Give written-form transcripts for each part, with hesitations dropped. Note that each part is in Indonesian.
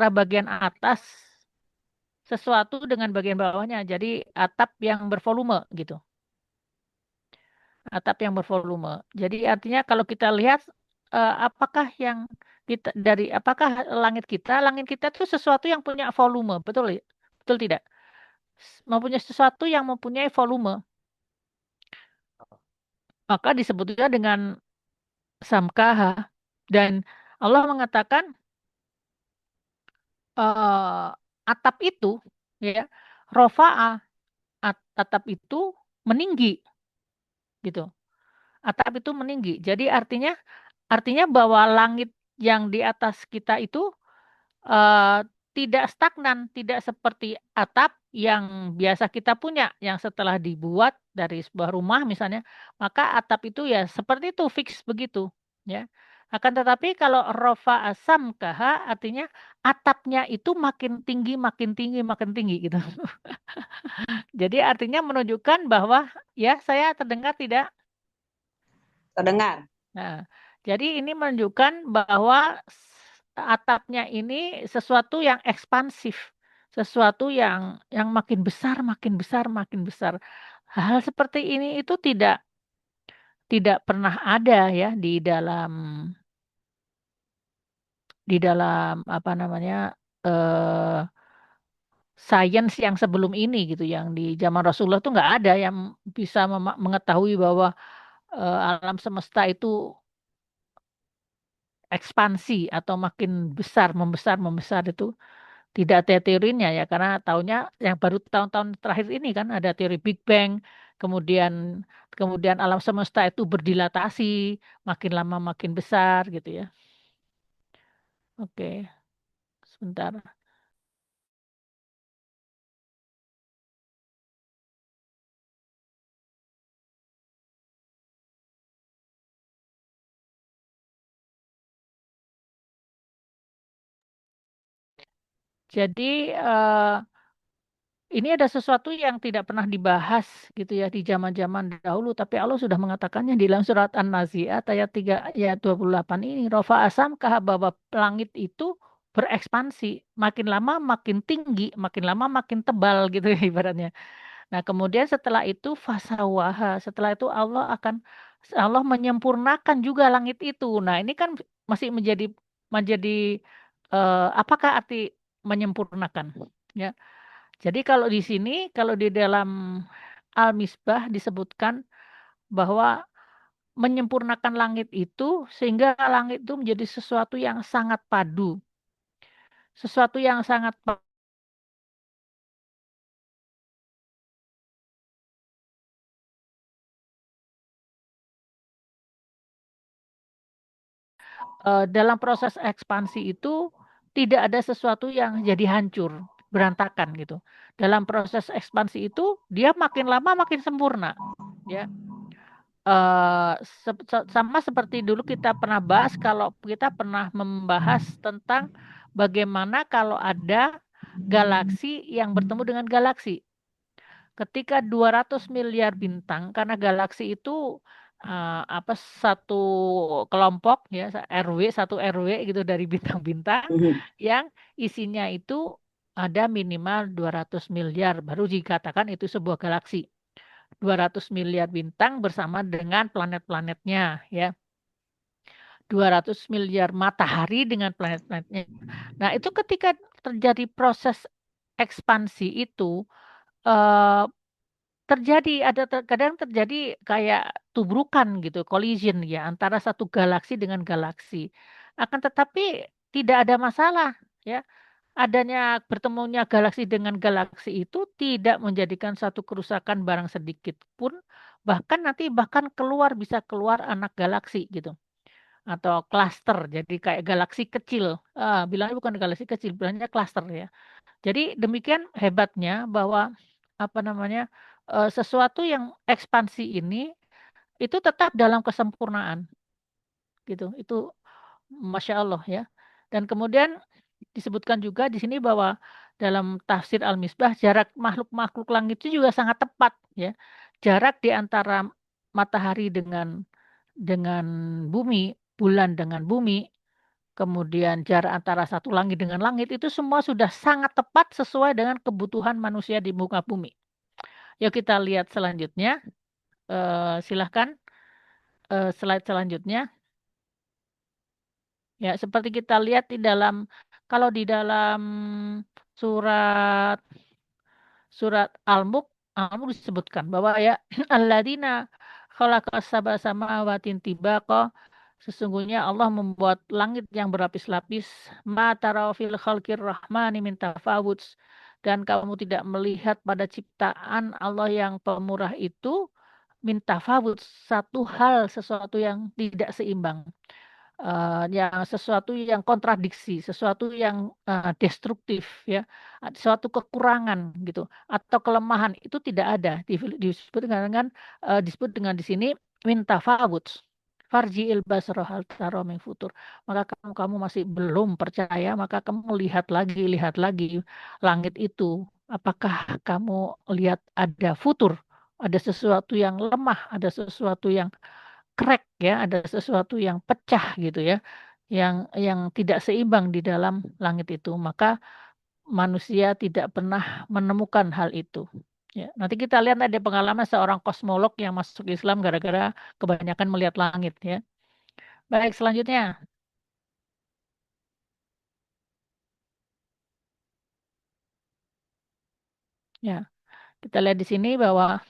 antara bagian atas sesuatu dengan bagian bawahnya. Jadi atap yang bervolume gitu. Atap yang bervolume. Jadi artinya kalau kita lihat apakah yang kita dari apakah langit kita itu sesuatu yang punya volume, betul ya? Betul tidak? Mempunyai sesuatu yang mempunyai volume, maka disebutnya dengan samkaha. Dan Allah mengatakan eh, atap itu ya rofa'a, atap itu meninggi gitu. Atap itu meninggi. Jadi artinya bahwa langit yang di atas kita itu eh, tidak stagnan, tidak seperti atap yang biasa kita punya, yang setelah dibuat dari sebuah rumah misalnya, maka atap itu ya seperti itu fix begitu, ya. Akan tetapi kalau rofa asam kaha artinya atapnya itu makin tinggi, makin tinggi, makin tinggi gitu. Jadi artinya menunjukkan bahwa ya saya terdengar tidak. Terdengar. Nah, jadi ini menunjukkan bahwa atapnya ini sesuatu yang ekspansif, sesuatu yang makin besar, makin besar, makin besar. Hal seperti ini itu tidak pernah ada ya di dalam apa namanya eh sains yang sebelum ini gitu, yang di zaman Rasulullah tuh nggak ada yang bisa mengetahui bahwa alam semesta itu ekspansi atau makin besar, membesar, membesar itu tidak ada teorinya ya, karena tahunya yang baru tahun-tahun terakhir ini kan ada teori Big Bang, kemudian kemudian alam semesta itu berdilatasi, makin lama makin besar gitu ya. Oke, sebentar. Jadi ini ada sesuatu yang tidak pernah dibahas gitu ya di zaman-zaman dahulu, tapi Allah sudah mengatakannya di dalam surat An-Nazi'at ayat 3 ayat 28 ini, Rofa asam kah bahwa langit itu berekspansi, makin lama makin tinggi, makin lama makin tebal gitu ya ibaratnya. Nah, kemudian setelah itu fasawaha, setelah itu Allah menyempurnakan juga langit itu. Nah, ini kan masih menjadi apakah arti menyempurnakan? Ya. Jadi kalau di sini, kalau di dalam Al-Misbah disebutkan bahwa menyempurnakan langit itu sehingga langit itu menjadi sesuatu yang sangat padu, sesuatu yang sangat dalam proses ekspansi itu tidak ada sesuatu yang jadi hancur, berantakan gitu. Dalam proses ekspansi itu dia makin lama makin sempurna, ya. Eh, sama seperti dulu kita pernah bahas kalau kita pernah membahas tentang bagaimana kalau ada galaksi yang bertemu dengan galaksi. Ketika 200 miliar bintang, karena galaksi itu apa satu kelompok ya satu RW gitu dari bintang-bintang Mhm. yang isinya itu ada minimal 200 miliar baru dikatakan itu sebuah galaksi. 200 miliar bintang bersama dengan planet-planetnya ya. 200 miliar matahari dengan planet-planetnya. Nah, itu ketika terjadi proses ekspansi itu eh, kadang terjadi kayak tubrukan gitu, collision ya antara satu galaksi dengan galaksi. Akan tetapi tidak ada masalah ya. Adanya bertemunya galaksi dengan galaksi itu tidak menjadikan satu kerusakan barang sedikit pun, bahkan bisa keluar anak galaksi gitu atau klaster. Jadi kayak galaksi kecil. Bilangnya bukan galaksi kecil, bilangnya klaster ya. Jadi demikian hebatnya bahwa apa namanya sesuatu yang ekspansi ini itu tetap dalam kesempurnaan gitu. Itu masya Allah ya. Dan kemudian disebutkan juga di sini bahwa dalam tafsir Al-Misbah jarak makhluk-makhluk langit itu juga sangat tepat ya. Jarak di antara matahari dengan bumi, bulan dengan bumi kemudian jarak antara satu langit dengan langit, itu semua sudah sangat tepat sesuai dengan kebutuhan manusia di muka bumi. Yuk kita lihat selanjutnya. Silahkan slide selanjutnya. Ya, seperti kita lihat di dalam, kalau di dalam surat Al-Mulk, disebutkan bahwa ya alladzina khalaqas sab'a samawatin tibaqa, sesungguhnya Allah membuat langit yang berlapis-lapis, ma tara fil khalqir rahmani min tafawuts, dan kamu tidak melihat pada ciptaan Allah yang pemurah itu min tafawuts, satu hal, sesuatu yang tidak seimbang, yang sesuatu yang kontradiksi, sesuatu yang destruktif, ya, suatu kekurangan gitu atau kelemahan itu tidak ada, disebut dengan disebut dengan di sini min tafawuts. Farji'il basara hal tara min futur. Maka kamu masih belum percaya, maka kamu lihat lagi langit itu. Apakah kamu lihat ada futur, ada sesuatu yang lemah, ada sesuatu yang crack, ya, ada sesuatu yang pecah gitu ya, yang tidak seimbang di dalam langit itu. Maka manusia tidak pernah menemukan hal itu. Ya, nanti kita lihat ada pengalaman seorang kosmolog yang masuk Islam gara-gara kebanyakan melihat langit ya. Baik, selanjutnya. Ya, kita lihat di sini bahwa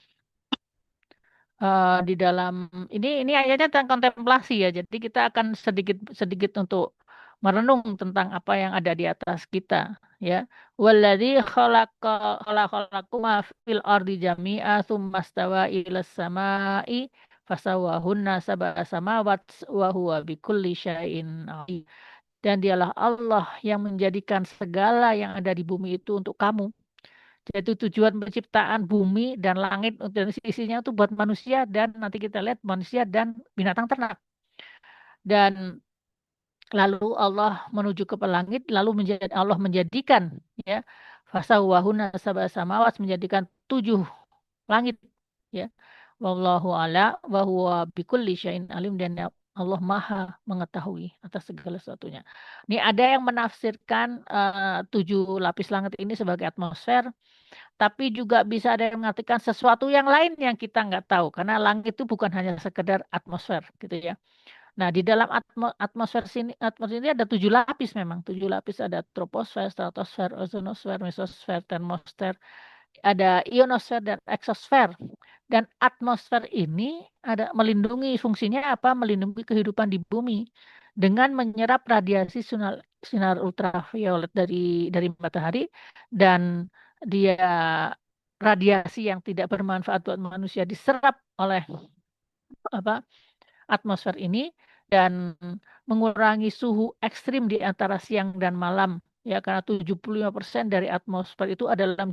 di dalam ini ayatnya tentang kontemplasi ya. Jadi kita akan sedikit sedikit untuk merenung tentang apa yang ada di atas kita ya. Walladzi khalaqakum fil ardi jami'a tsummastawa ilas samai fasawwahunna sab'a samawat wa huwa bikulli syai'in alim. Dan dialah Allah yang menjadikan segala yang ada di bumi itu untuk kamu. Jadi tujuan penciptaan bumi dan langit dan isinya itu buat manusia, dan nanti kita lihat manusia dan binatang ternak. Dan lalu Allah menuju ke langit, lalu Allah menjadikan ya fasawwahuna sab'a samawat, menjadikan 7 langit ya. Wallahu ala wa huwa bikulli syai'in alim, dan Allah Maha mengetahui atas segala sesuatunya. Ini ada yang menafsirkan 7 lapis langit ini sebagai atmosfer, tapi juga bisa ada yang mengatakan sesuatu yang lain yang kita nggak tahu, karena langit itu bukan hanya sekedar atmosfer gitu ya. Nah, di dalam atmosfer ini ada 7 lapis, memang 7 lapis, ada troposfer, stratosfer, ozonosfer, mesosfer, termosfer, ada ionosfer dan eksosfer. Dan atmosfer ini ada melindungi, fungsinya apa? Melindungi kehidupan di bumi dengan menyerap radiasi sinar ultraviolet dari matahari, dan dia radiasi yang tidak bermanfaat buat manusia diserap oleh apa atmosfer ini, dan mengurangi suhu ekstrim di antara siang dan malam ya, karena 75% dari atmosfer itu adalah dalam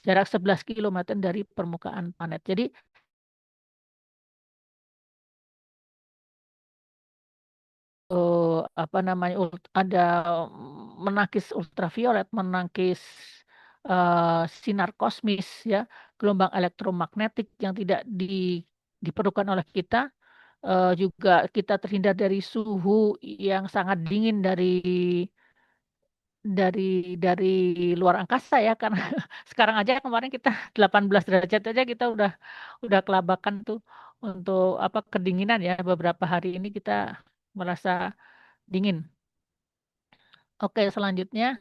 jarak 11 km dari permukaan planet. Jadi apa namanya, ada menangkis ultraviolet, menangkis sinar kosmis ya, gelombang elektromagnetik yang tidak diperlukan oleh kita. Juga kita terhindar dari suhu yang sangat dingin dari luar angkasa ya, karena sekarang aja kemarin kita 18 derajat aja kita udah kelabakan tuh untuk apa kedinginan ya, beberapa hari ini kita merasa dingin. Oke, selanjutnya.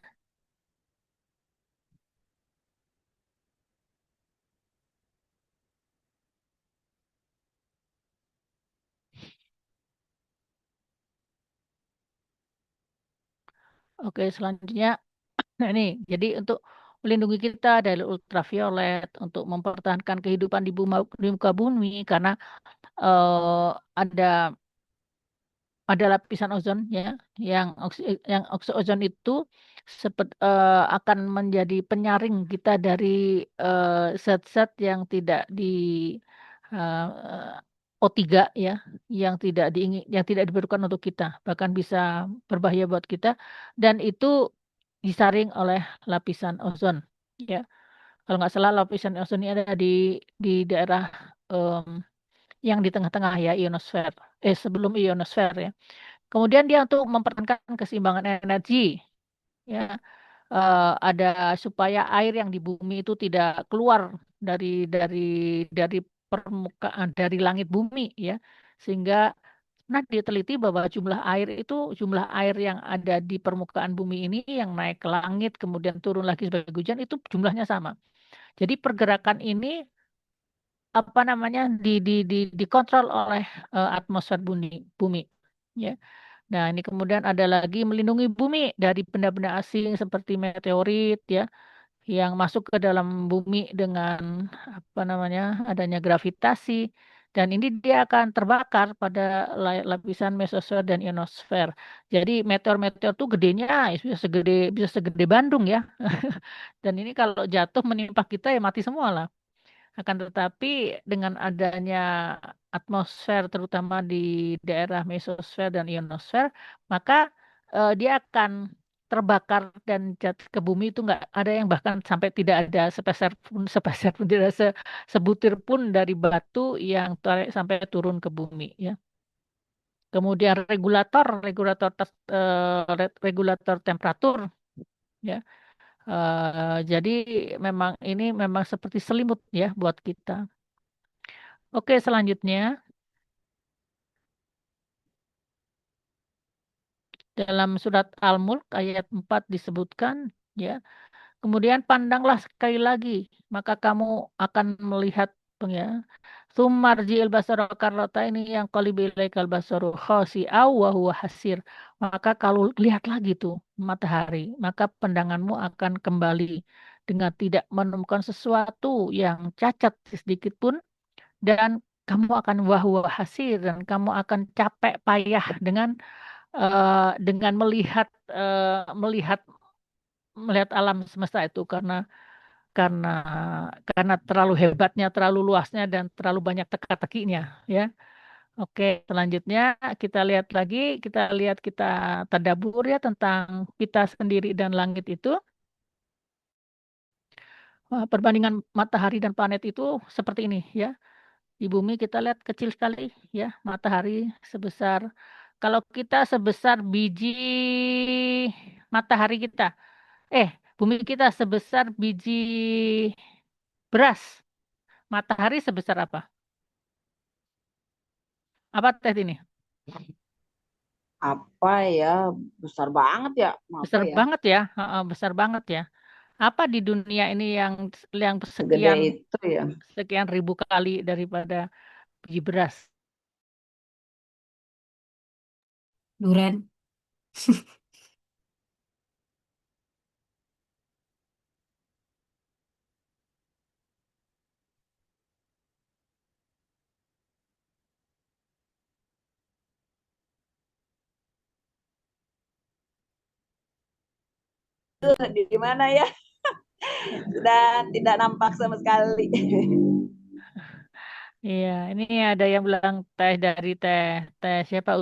Oke, selanjutnya. Nah, ini jadi untuk melindungi kita dari ultraviolet, untuk mempertahankan kehidupan di muka bumi, karena eh, ada ada lapisan ozon ya, ozon itu akan menjadi penyaring kita dari zat-zat yang tidak di eh, O3 ya, yang tidak diperlukan untuk kita, bahkan bisa berbahaya buat kita, dan itu disaring oleh lapisan ozon ya. Kalau nggak salah lapisan ozon ini ada di daerah em, yang di tengah-tengah ya, ionosfer, sebelum ionosfer ya. Kemudian dia untuk mempertahankan keseimbangan energi, ya, ada supaya air yang di bumi itu tidak keluar dari dari dari permukaan dari langit bumi, ya, sehingga pernah diteliti bahwa jumlah air yang ada di permukaan bumi ini yang naik ke langit kemudian turun lagi sebagai hujan itu jumlahnya sama. Jadi pergerakan ini apa namanya dikontrol oleh atmosfer bumi, ya. Nah, ini kemudian ada lagi melindungi bumi dari benda-benda asing seperti meteorit, ya, yang masuk ke dalam bumi dengan apa namanya adanya gravitasi, dan ini dia akan terbakar pada lapisan mesosfer dan ionosfer. Jadi meteor-meteor tuh gedenya bisa segede Bandung, ya. Dan ini kalau jatuh menimpa kita ya mati semua lah. Akan tetapi dengan adanya atmosfer terutama di daerah mesosfer dan ionosfer, maka dia akan terbakar dan jatuh ke bumi itu nggak ada yang bahkan sampai tidak ada sepeser pun tidak sebutir pun dari batu yang sampai turun ke bumi, ya. Kemudian regulator temperatur, ya. Jadi memang seperti selimut, ya, buat kita. Oke, selanjutnya dalam surat Al-Mulk ayat 4 disebutkan, ya. Kemudian pandanglah sekali lagi, maka kamu akan melihat, ya. Sumarji'il basara karrata ini yang qalibu ilaikal basaru khasi'aw wa huwa hasir. Maka kalau lihat lagi tuh matahari, maka pandanganmu akan kembali dengan tidak menemukan sesuatu yang cacat sedikit pun, dan kamu akan wahwa hasir, dan kamu akan capek payah dengan melihat melihat alam semesta itu karena karena terlalu hebatnya, terlalu luasnya dan terlalu banyak teka-tekinya, ya. Oke, selanjutnya kita tadabur, ya, tentang kita sendiri dan langit itu. Wah, perbandingan matahari dan planet itu seperti ini, ya. Di bumi kita lihat kecil sekali, ya, matahari sebesar kalau kita sebesar biji matahari kita. Bumi kita sebesar biji beras. Matahari sebesar apa? Apa teh ini? Apa ya? Besar banget ya? Apa Besar ya? banget, ya. Heeh, besar banget, ya. Apa di dunia ini yang Segede sekian itu ya. sekian ribu kali daripada biji beras? Duren. Di mana ya? Sudah tidak nampak sama sekali. Iya, ini ada yang bilang teh teh siapa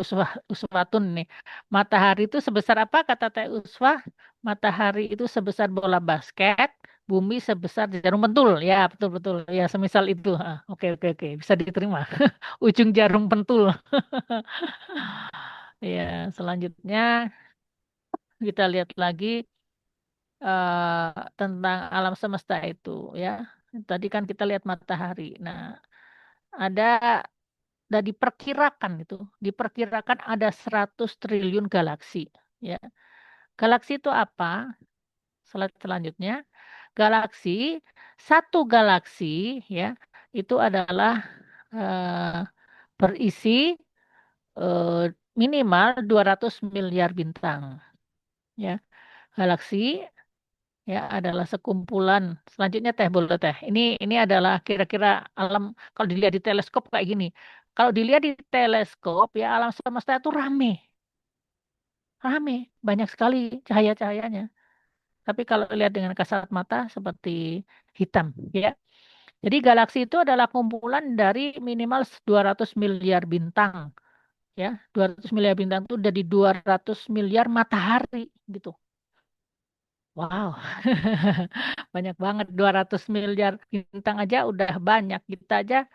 Uswatun nih. Matahari itu sebesar apa kata teh Uswah? Matahari itu sebesar bola basket, bumi sebesar jarum pentul. Ya, betul betul. Ya, semisal itu. Oke oke oke, bisa diterima. Ujung jarum pentul. Ya, selanjutnya kita lihat lagi tentang alam semesta itu, ya. Tadi kan kita lihat matahari. Nah, ada dan diperkirakan ada 100 triliun galaksi, ya. Galaksi itu apa? Slide selanjutnya. Galaksi, satu galaksi, ya, itu adalah eh, berisi eh, minimal 200 miliar bintang, ya. Galaksi, ya, adalah sekumpulan. Selanjutnya teh boleh teh. Ini adalah kira-kira alam kalau dilihat di teleskop kayak gini. Kalau dilihat di teleskop, ya, alam semesta itu rame, rame, banyak sekali cahaya-cahayanya. Tapi kalau lihat dengan kasat mata seperti hitam, ya. Jadi galaksi itu adalah kumpulan dari minimal 200 miliar bintang, ya. 200 miliar bintang itu dari 200 miliar matahari gitu. Wow, banyak banget. 200 miliar bintang aja udah banyak. Kita aja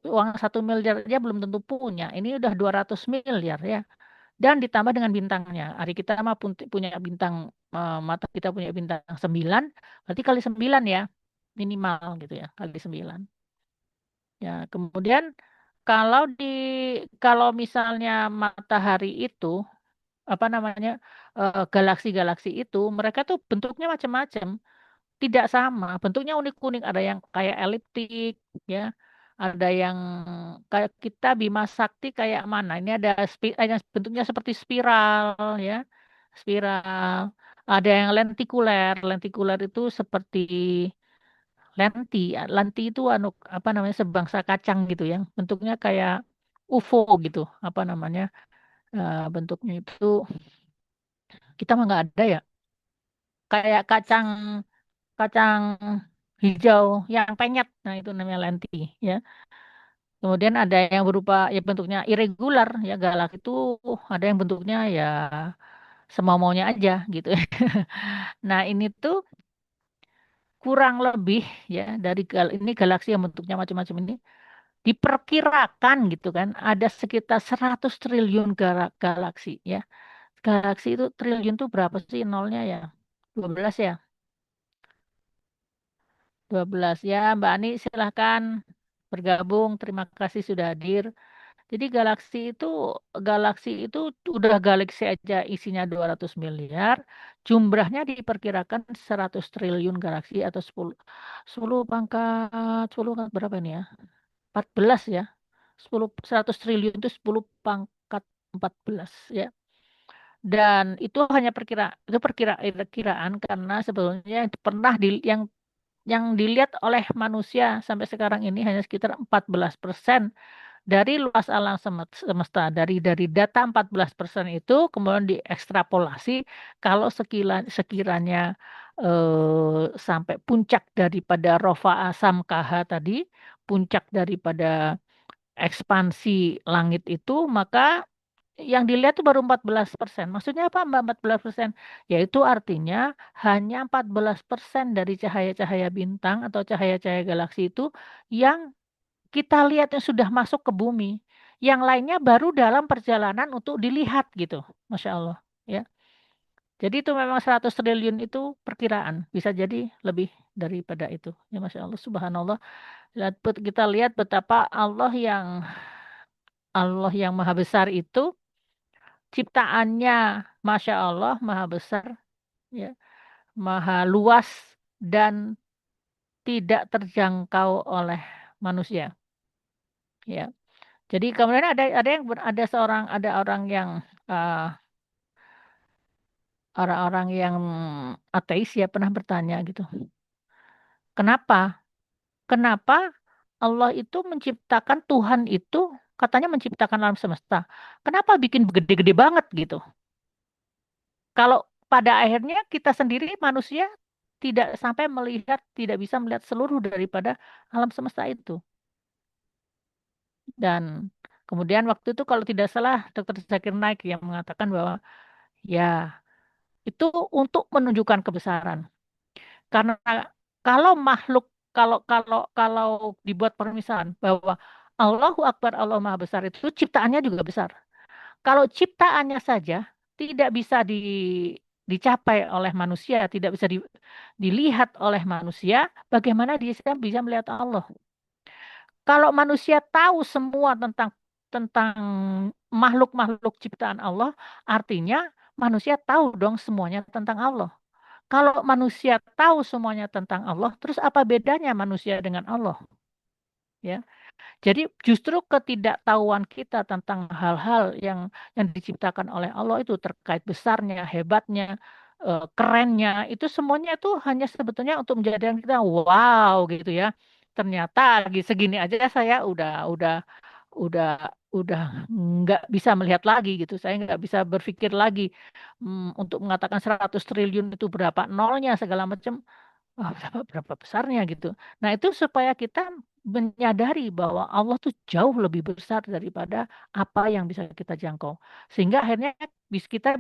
uang 1 miliar aja belum tentu punya. Ini udah 200 miliar, ya. dan ditambah dengan bintangnya. Hari kita mah punya bintang, mata kita punya bintang 9, berarti kali 9 ya, minimal gitu ya, kali 9. Ya, kemudian kalau kalau misalnya matahari itu apa namanya, galaksi-galaksi itu mereka tuh bentuknya macam-macam, tidak sama, bentuknya unik-unik, ada yang kayak eliptik ya, ada yang kayak kita Bima Sakti kayak mana? Ini ada yang bentuknya seperti spiral ya, spiral. Ada yang lentikuler, lentikuler itu seperti lenti, lenti itu anu apa namanya sebangsa kacang gitu yang bentuknya kayak UFO gitu, apa namanya, bentuknya itu kita mah nggak ada ya, kayak kacang kacang hijau yang penyet, nah itu namanya lenti ya. Kemudian ada yang berupa ya bentuknya irregular ya, galak itu ada yang bentuknya ya semau-maunya aja gitu. Nah ini tuh kurang lebih ya dari ini galaksi yang bentuknya macam-macam ini diperkirakan gitu kan ada sekitar 100 triliun galaksi ya. Galaksi itu triliun tuh berapa sih nolnya ya? 12 ya? 12 ya, Mbak Ani silahkan bergabung. Terima kasih sudah hadir. Jadi galaksi itu udah galaksi aja isinya 200 miliar, jumlahnya diperkirakan 100 triliun galaksi atau 10 pangkat 10 pangkat berapa ini ya? 14 ya. 100 triliun itu 10 pangkat 14 ya. Dan itu perkiraan karena sebetulnya pernah yang dilihat oleh manusia sampai sekarang ini hanya sekitar 14% dari luas alam semesta. Dari data 14% itu kemudian diekstrapolasi kalau sekiranya sampai puncak daripada Rofa Asam KH tadi, puncak daripada ekspansi langit itu, maka yang dilihat itu baru 14%. Maksudnya apa Mbak 14%? Yaitu artinya hanya 14% dari cahaya-cahaya bintang atau cahaya-cahaya galaksi itu yang kita lihat yang sudah masuk ke bumi. Yang lainnya baru dalam perjalanan untuk dilihat gitu. Masya Allah. Ya. Jadi itu memang 100 triliun itu perkiraan. Bisa jadi lebih daripada itu. Ya Masya Allah. Subhanallah. Kita lihat betapa Allah yang maha besar itu ciptaannya Masya Allah maha besar. Ya. Maha luas dan tidak terjangkau oleh manusia. Ya. Jadi kemudian ada uh, orang-orang yang ateis ya pernah bertanya gitu. Kenapa? Kenapa Allah itu menciptakan Tuhan itu katanya menciptakan alam semesta. Kenapa bikin gede-gede banget gitu? Kalau pada akhirnya kita sendiri manusia tidak sampai melihat, tidak bisa melihat seluruh daripada alam semesta itu. Dan kemudian waktu itu kalau tidak salah Dr. Zakir Naik yang mengatakan bahwa ya itu untuk menunjukkan kebesaran. Karena kalau makhluk kalau dibuat permisalan bahwa Allahu Akbar Allah Maha Besar itu ciptaannya juga besar. Kalau ciptaannya saja tidak bisa dicapai oleh manusia, tidak bisa dilihat oleh manusia, bagaimana dia bisa melihat Allah? Kalau manusia tahu semua tentang tentang makhluk-makhluk ciptaan Allah, artinya manusia tahu dong semuanya tentang Allah. Kalau manusia tahu semuanya tentang Allah, terus apa bedanya manusia dengan Allah? Ya. Jadi justru ketidaktahuan kita tentang hal-hal yang diciptakan oleh Allah itu terkait besarnya, hebatnya, kerennya, itu semuanya itu hanya sebetulnya untuk menjadikan kita wow gitu ya. Ternyata segini aja saya udah udah nggak bisa melihat lagi gitu. Saya nggak bisa berpikir lagi untuk mengatakan 100 triliun itu berapa nolnya segala macam. Wah, berapa besarnya gitu. Nah, itu supaya kita menyadari bahwa Allah tuh jauh lebih besar daripada apa yang bisa kita jangkau. Sehingga akhirnya kita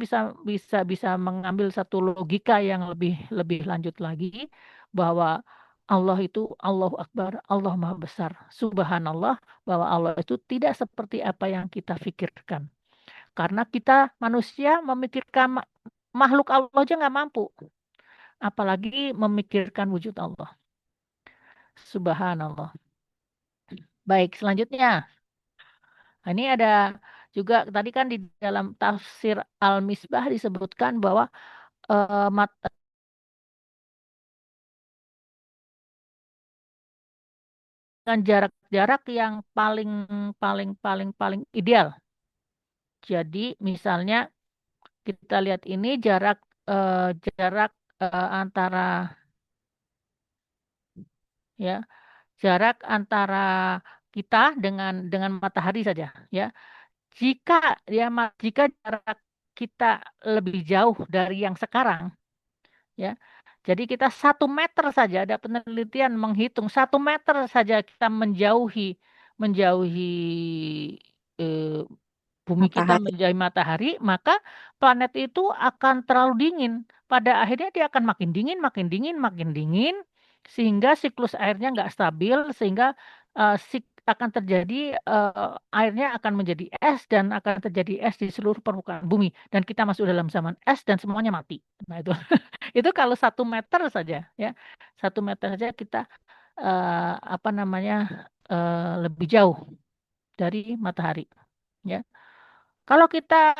bisa mengambil satu logika yang lebih lebih lanjut lagi bahwa Allah itu Allahu Akbar, Allah Maha Besar. Subhanallah bahwa Allah itu tidak seperti apa yang kita pikirkan. Karena kita manusia memikirkan makhluk Allah aja nggak mampu. Apalagi memikirkan wujud Allah. Subhanallah. Baik, selanjutnya. Ini ada juga tadi kan di dalam tafsir Al-Misbah disebutkan bahwa mata dengan jarak-jarak yang paling paling paling paling ideal. Jadi misalnya kita lihat ini jarak antara ya jarak antara kita dengan matahari saja ya. Jika jika jarak kita lebih jauh dari yang sekarang ya. Jadi kita 1 meter saja ada penelitian menghitung 1 meter saja kita menjauhi eh, bumi kita Matahari. menjauhi matahari, maka planet itu akan terlalu dingin. Pada akhirnya dia akan makin dingin, makin dingin, makin dingin, sehingga siklus airnya nggak stabil, sehingga akan terjadi airnya akan menjadi es dan akan terjadi es di seluruh permukaan bumi. Dan kita masuk dalam zaman es dan semuanya mati. Nah itu, itu kalau 1 meter saja, ya, 1 meter saja kita apa namanya lebih jauh dari matahari, ya. Kalau kita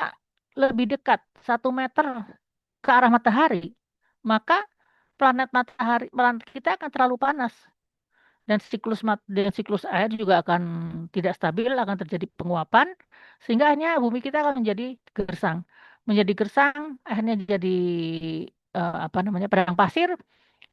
lebih dekat 1 meter ke arah matahari, maka planet kita akan terlalu panas dan siklus air juga akan tidak stabil, akan terjadi penguapan sehingga akhirnya bumi kita akan menjadi gersang. Menjadi gersang akhirnya jadi apa namanya padang pasir.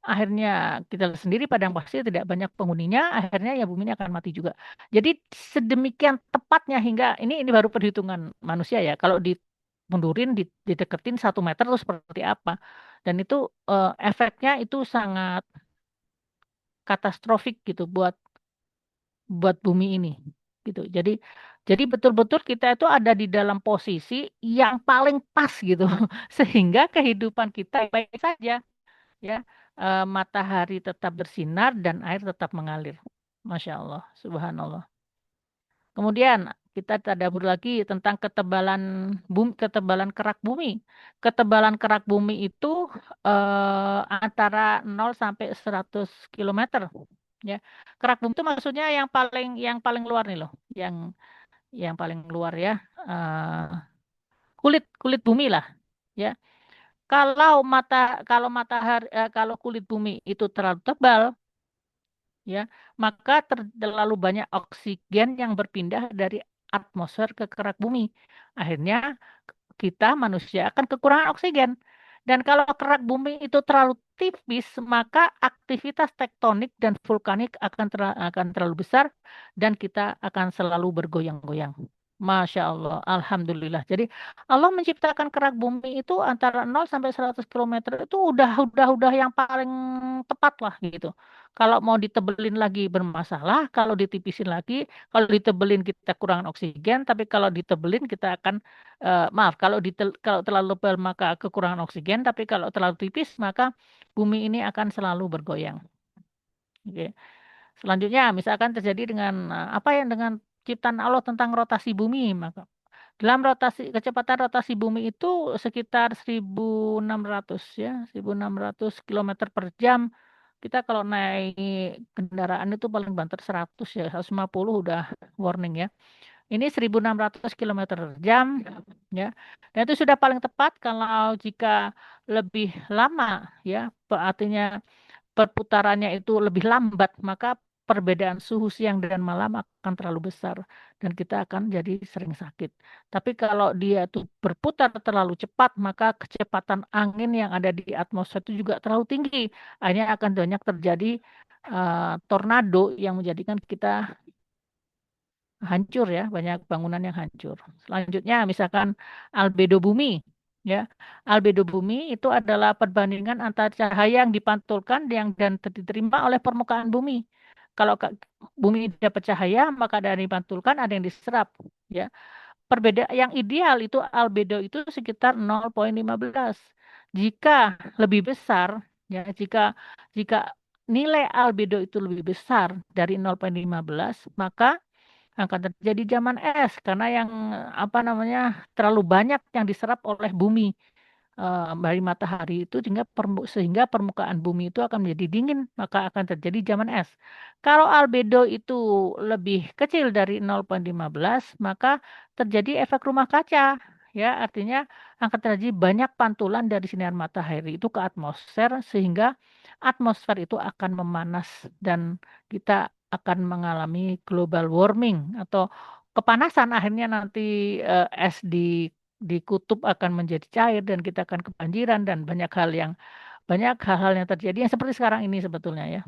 Akhirnya kita sendiri padang pasir tidak banyak penghuninya, akhirnya ya bumi ini akan mati juga. Jadi sedemikian tepatnya hingga ini baru perhitungan manusia ya. Kalau dimundurin, dideketin 1 meter itu seperti apa? Dan itu efeknya itu sangat katastrofik gitu buat bumi ini gitu. Jadi betul-betul kita itu ada di dalam posisi yang paling pas gitu, sehingga kehidupan kita baik saja ya. Matahari tetap bersinar dan air tetap mengalir. Masya Allah, Subhanallah. Kemudian kita tadabbur lagi tentang ketebalan kerak bumi. Ketebalan kerak bumi itu antara 0 sampai 100 kilometer. Ya, kerak bumi itu maksudnya yang paling luar nih loh, yang paling luar ya, eh, kulit kulit bumi lah. Ya, kalau kulit bumi itu terlalu tebal, ya, maka terlalu banyak oksigen yang berpindah dari atmosfer ke kerak bumi. Akhirnya kita manusia akan kekurangan oksigen. Dan kalau kerak bumi itu terlalu tipis, maka aktivitas tektonik dan vulkanik akan terlalu besar dan kita akan selalu bergoyang-goyang. Masya Allah, Alhamdulillah. Jadi Allah menciptakan kerak bumi itu antara 0 sampai 100 kilometer itu udah yang paling tepat lah gitu. Kalau mau ditebelin lagi bermasalah, kalau ditipisin lagi, kalau ditebelin kita kurang oksigen, tapi kalau ditebelin kita akan maaf, kalau terlalu tebal maka kekurangan oksigen, tapi kalau terlalu tipis maka bumi ini akan selalu bergoyang. Oke. Selanjutnya, misalkan terjadi dengan ciptaan Allah tentang rotasi bumi, maka dalam kecepatan rotasi bumi itu sekitar 1.600 ya, 1.600 kilometer per jam. Kita kalau naik kendaraan itu paling banter 100 ya, 150 udah warning ya. Ini 1.600 kilometer per jam ya. Dan itu sudah paling tepat kalau jika lebih lama ya, artinya perputarannya itu lebih lambat, maka perbedaan suhu siang dan malam akan terlalu besar dan kita akan jadi sering sakit. Tapi kalau dia itu berputar terlalu cepat, maka kecepatan angin yang ada di atmosfer itu juga terlalu tinggi. Akhirnya akan banyak terjadi tornado yang menjadikan kita hancur ya, banyak bangunan yang hancur. Selanjutnya misalkan albedo bumi ya. Albedo bumi itu adalah perbandingan antara cahaya yang dipantulkan dan diterima oleh permukaan bumi. Kalau bumi dapat cahaya, maka ada yang dipantulkan, ada yang diserap ya. Perbedaan yang ideal itu albedo itu sekitar 0,15. Jika lebih besar ya, jika nilai albedo itu lebih besar dari 0,15, maka akan terjadi zaman es karena yang apa namanya terlalu banyak yang diserap oleh bumi dari matahari itu sehingga permukaan bumi itu akan menjadi dingin, maka akan terjadi zaman es. Kalau albedo itu lebih kecil dari 0,15, maka terjadi efek rumah kaca. Ya, artinya akan terjadi banyak pantulan dari sinar matahari itu ke atmosfer sehingga atmosfer itu akan memanas dan kita akan mengalami global warming atau kepanasan, akhirnya nanti es di kutub akan menjadi cair dan kita akan kebanjiran dan banyak hal-hal yang terjadi yang seperti sekarang ini sebetulnya ya.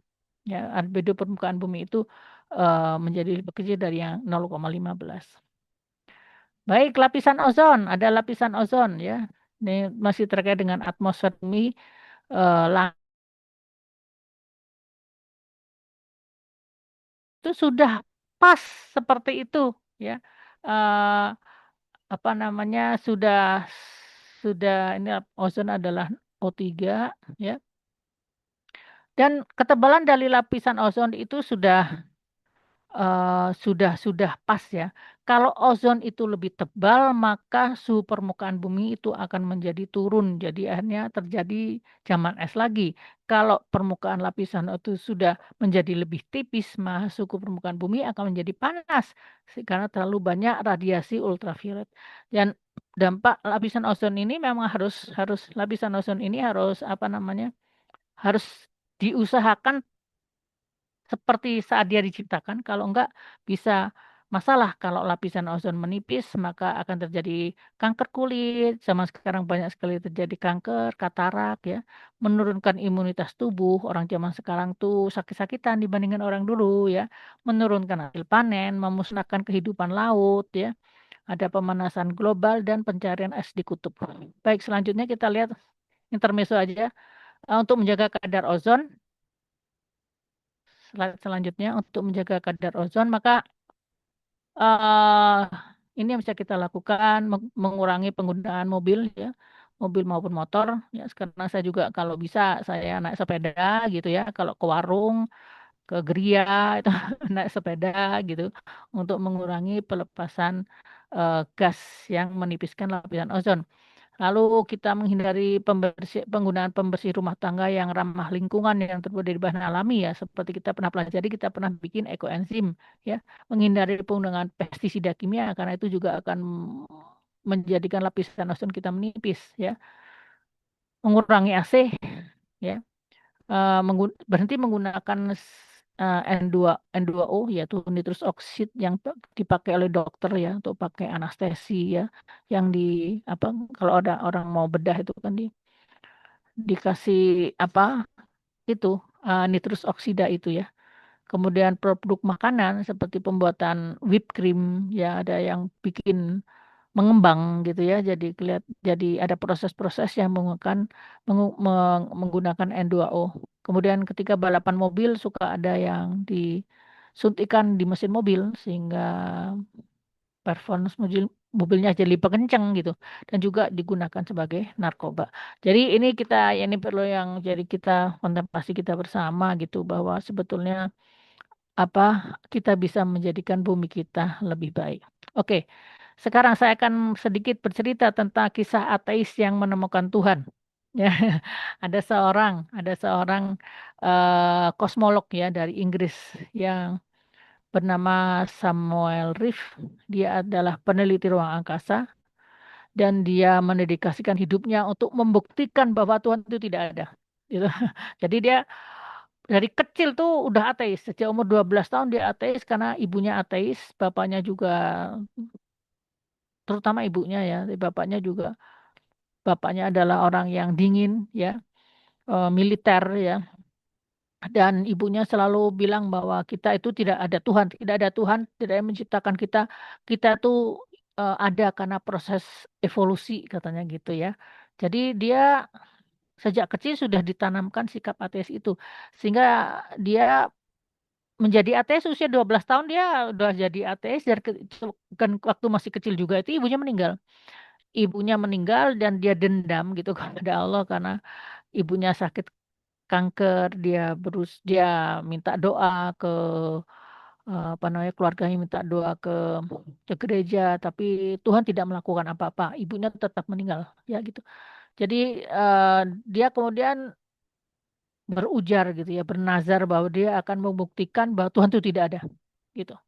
Ya, albedo permukaan bumi itu menjadi lebih kecil dari yang 0,15. Baik, lapisan ozon, ada lapisan ozon ya. Ini masih terkait dengan atmosfer bumi. Itu sudah pas seperti itu ya. Eh, apa namanya sudah ini ozon adalah O3 ya. Dan ketebalan dari lapisan ozon itu sudah pas ya. Kalau ozon itu lebih tebal, maka suhu permukaan bumi itu akan menjadi turun. Jadi akhirnya terjadi zaman es lagi. Kalau permukaan lapisan itu sudah menjadi lebih tipis, maka suhu permukaan bumi akan menjadi panas karena terlalu banyak radiasi ultraviolet. Dan dampak lapisan ozon ini memang harus harus lapisan ozon ini harus apa namanya? Harus diusahakan seperti saat dia diciptakan, kalau enggak bisa masalah kalau lapisan ozon menipis, maka akan terjadi kanker kulit. Zaman sekarang banyak sekali terjadi kanker, katarak ya, menurunkan imunitas tubuh. Orang zaman sekarang tuh sakit-sakitan dibandingkan orang dulu ya, menurunkan hasil panen, memusnahkan kehidupan laut ya. Ada pemanasan global dan pencarian es di kutub. Baik, selanjutnya kita lihat intermezzo aja. Untuk menjaga kadar ozon, slide selanjutnya untuk menjaga kadar ozon, maka ini yang bisa kita lakukan mengurangi penggunaan mobil ya, mobil maupun motor ya. Karena saya juga kalau bisa saya naik sepeda gitu ya, kalau ke warung, ke geria itu naik sepeda gitu untuk mengurangi pelepasan gas yang menipiskan lapisan ozon. Lalu kita menghindari penggunaan pembersih rumah tangga yang ramah lingkungan yang terbuat dari bahan alami ya. Seperti kita pernah pelajari, kita pernah bikin ekoenzim ya. Menghindari penggunaan pestisida kimia karena itu juga akan menjadikan lapisan ozon kita menipis ya. Mengurangi AC ya. Berhenti menggunakan N2O yaitu nitrous oxide yang dipakai oleh dokter ya untuk pakai anestesi ya, yang di apa kalau ada orang mau bedah itu kan dikasih apa itu nitrous oksida itu ya. Kemudian produk makanan seperti pembuatan whipped cream ya, ada yang bikin mengembang gitu ya. Jadi ada proses-proses yang menggunakan N2O. Kemudian ketika balapan mobil suka ada yang disuntikan di mesin mobil sehingga performance mobilnya jadi lebih kencang gitu dan juga digunakan sebagai narkoba. Jadi ini perlu yang jadi kita kontemplasi kita bersama gitu bahwa sebetulnya apa kita bisa menjadikan bumi kita lebih baik. Oke. Sekarang saya akan sedikit bercerita tentang kisah ateis yang menemukan Tuhan. Ya, ada seorang kosmolog ya dari Inggris yang bernama Samuel Reeve. Dia adalah peneliti ruang angkasa dan dia mendedikasikan hidupnya untuk membuktikan bahwa Tuhan itu tidak ada. Gitu. Jadi dia dari kecil tuh udah ateis. Sejak umur 12 tahun dia ateis karena ibunya ateis, bapaknya juga terutama ibunya ya, tapi bapaknya adalah orang yang dingin ya, militer ya, dan ibunya selalu bilang bahwa kita itu tidak ada Tuhan, tidak ada yang menciptakan kita, kita tuh ada karena proses evolusi katanya gitu ya. Jadi dia sejak kecil sudah ditanamkan sikap ateis itu, sehingga dia menjadi ateis usia 12 tahun dia udah jadi ateis dan kan waktu masih kecil juga itu ibunya meninggal dan dia dendam gitu kepada Allah karena ibunya sakit kanker, dia minta doa ke keluarganya minta doa ke gereja, tapi Tuhan tidak melakukan apa-apa, ibunya tetap meninggal, ya gitu. Jadi dia kemudian berujar gitu ya, bernazar bahwa dia akan membuktikan bahwa Tuhan itu tidak ada, gitu.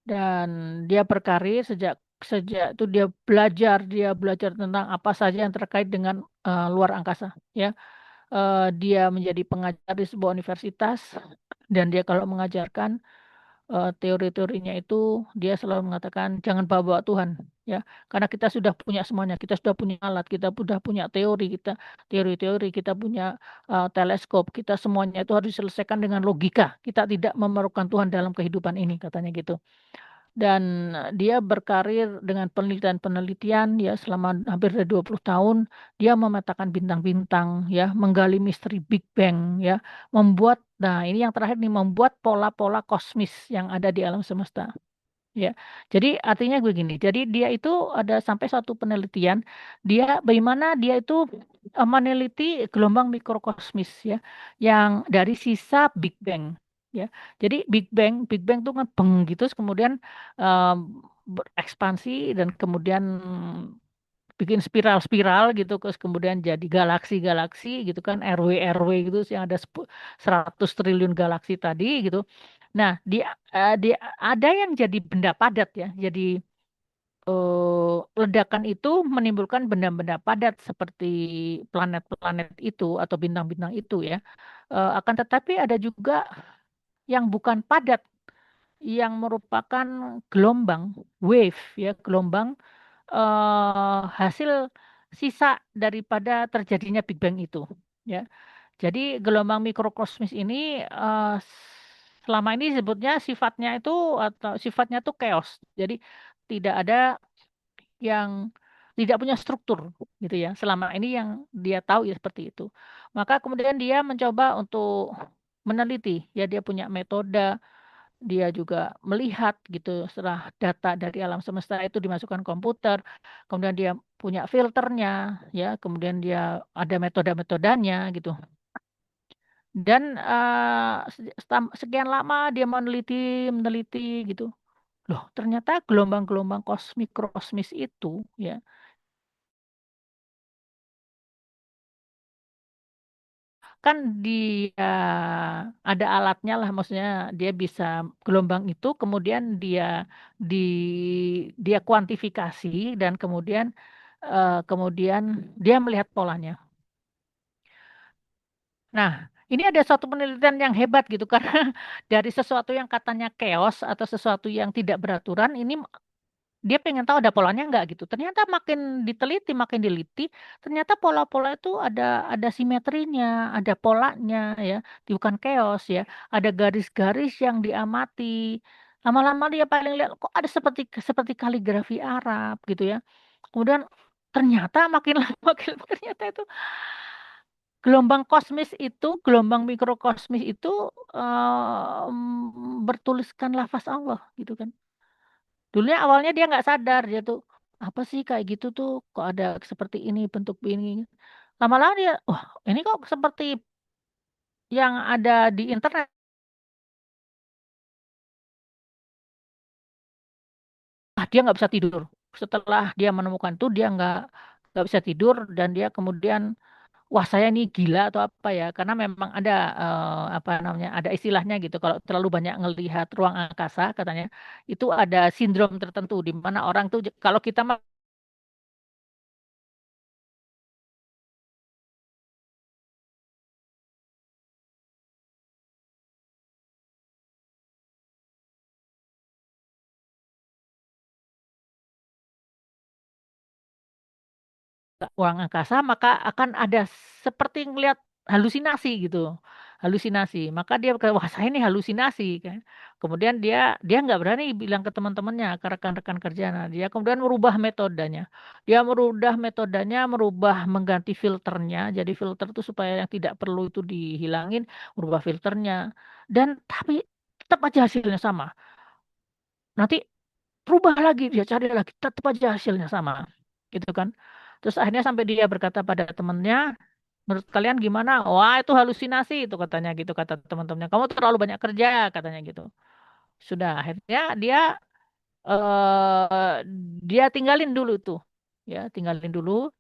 Dan dia berkarir sejak sejak itu dia belajar tentang apa saja yang terkait dengan luar angkasa, ya. Dia menjadi pengajar di sebuah universitas dan dia kalau mengajarkan teori-teorinya itu dia selalu mengatakan jangan bawa-bawa Tuhan, ya, karena kita sudah punya semuanya, kita sudah punya alat, kita sudah punya teori-teori, kita punya teleskop, kita semuanya itu harus diselesaikan dengan logika, kita tidak memerlukan Tuhan dalam kehidupan ini, katanya gitu. Dan dia berkarir dengan penelitian-penelitian ya selama hampir 20 tahun. Dia memetakan bintang-bintang ya, menggali misteri Big Bang ya, nah ini yang terakhir nih, membuat pola-pola kosmis yang ada di alam semesta. Ya, jadi artinya begini. Jadi dia itu ada sampai suatu penelitian, bagaimana dia itu meneliti gelombang mikrokosmis ya, yang dari sisa Big Bang. Ya, jadi Big Bang itu kan beng gitu, terus kemudian berekspansi dan kemudian bikin spiral-spiral gitu, terus kemudian jadi galaksi-galaksi gitu kan, RW-RW gitu, yang ada 100 triliun galaksi tadi gitu. Nah, dia ada yang jadi benda padat ya. Jadi ledakan itu menimbulkan benda-benda padat seperti planet-planet itu atau bintang-bintang itu ya. Akan tetapi ada juga yang bukan padat, yang merupakan gelombang wave ya, gelombang hasil sisa daripada terjadinya Big Bang itu ya. Jadi gelombang mikrokosmis ini selama ini sebutnya sifatnya itu atau sifatnya itu chaos. Jadi tidak ada yang tidak punya struktur gitu ya. Selama ini yang dia tahu ya seperti itu. Maka kemudian dia mencoba untuk meneliti ya, dia punya metode, dia juga melihat gitu setelah data dari alam semesta itu dimasukkan komputer, kemudian dia punya filternya ya, kemudian dia ada metode-metodenya gitu. Dan sekian lama dia meneliti meneliti gitu. Loh, ternyata gelombang-gelombang mikrokosmis itu ya kan dia ada alatnya lah, maksudnya dia bisa gelombang itu kemudian di dia kuantifikasi dan kemudian dia melihat polanya. Nah, ini ada suatu penelitian yang hebat gitu karena dari sesuatu yang katanya chaos atau sesuatu yang tidak beraturan, ini dia pengen tahu ada polanya nggak gitu. Ternyata makin diliti, ternyata pola-pola itu ada simetrinya, ada polanya ya, bukan chaos ya. Ada garis-garis yang diamati. Lama-lama dia paling lihat kok ada seperti seperti kaligrafi Arab gitu ya. Kemudian ternyata makin lama makin ternyata itu gelombang mikrokosmis itu bertuliskan lafaz Allah gitu kan. Dulunya awalnya dia nggak sadar, dia tuh apa sih kayak gitu tuh, kok ada seperti ini bentuk ini. Lama-lama dia, wah ini kok seperti yang ada di internet. Dia nggak bisa tidur. Setelah dia menemukan itu dia nggak bisa tidur dan dia kemudian wah saya ini gila atau apa ya, karena memang ada apa namanya, ada istilahnya gitu, kalau terlalu banyak ngelihat ruang angkasa katanya itu ada sindrom tertentu di mana orang tuh kalau kita ruang angkasa maka akan ada seperti ngelihat halusinasi gitu, halusinasi, maka dia berkata wah saya ini halusinasi kan, kemudian dia nggak berani bilang ke teman-temannya, ke rekan-rekan kerja. Nah, dia kemudian merubah mengganti filternya, jadi filter itu supaya yang tidak perlu itu dihilangin, merubah filternya, dan tapi tetap aja hasilnya sama. Nanti berubah lagi, dia cari lagi, tetap aja hasilnya sama gitu kan. Terus akhirnya sampai dia berkata pada temennya, Menurut kalian gimana? Wah, itu halusinasi itu katanya gitu kata teman-temannya. Kamu terlalu banyak kerja katanya gitu. Sudah akhirnya eh dia tinggalin dulu tuh. Ya, tinggalin dulu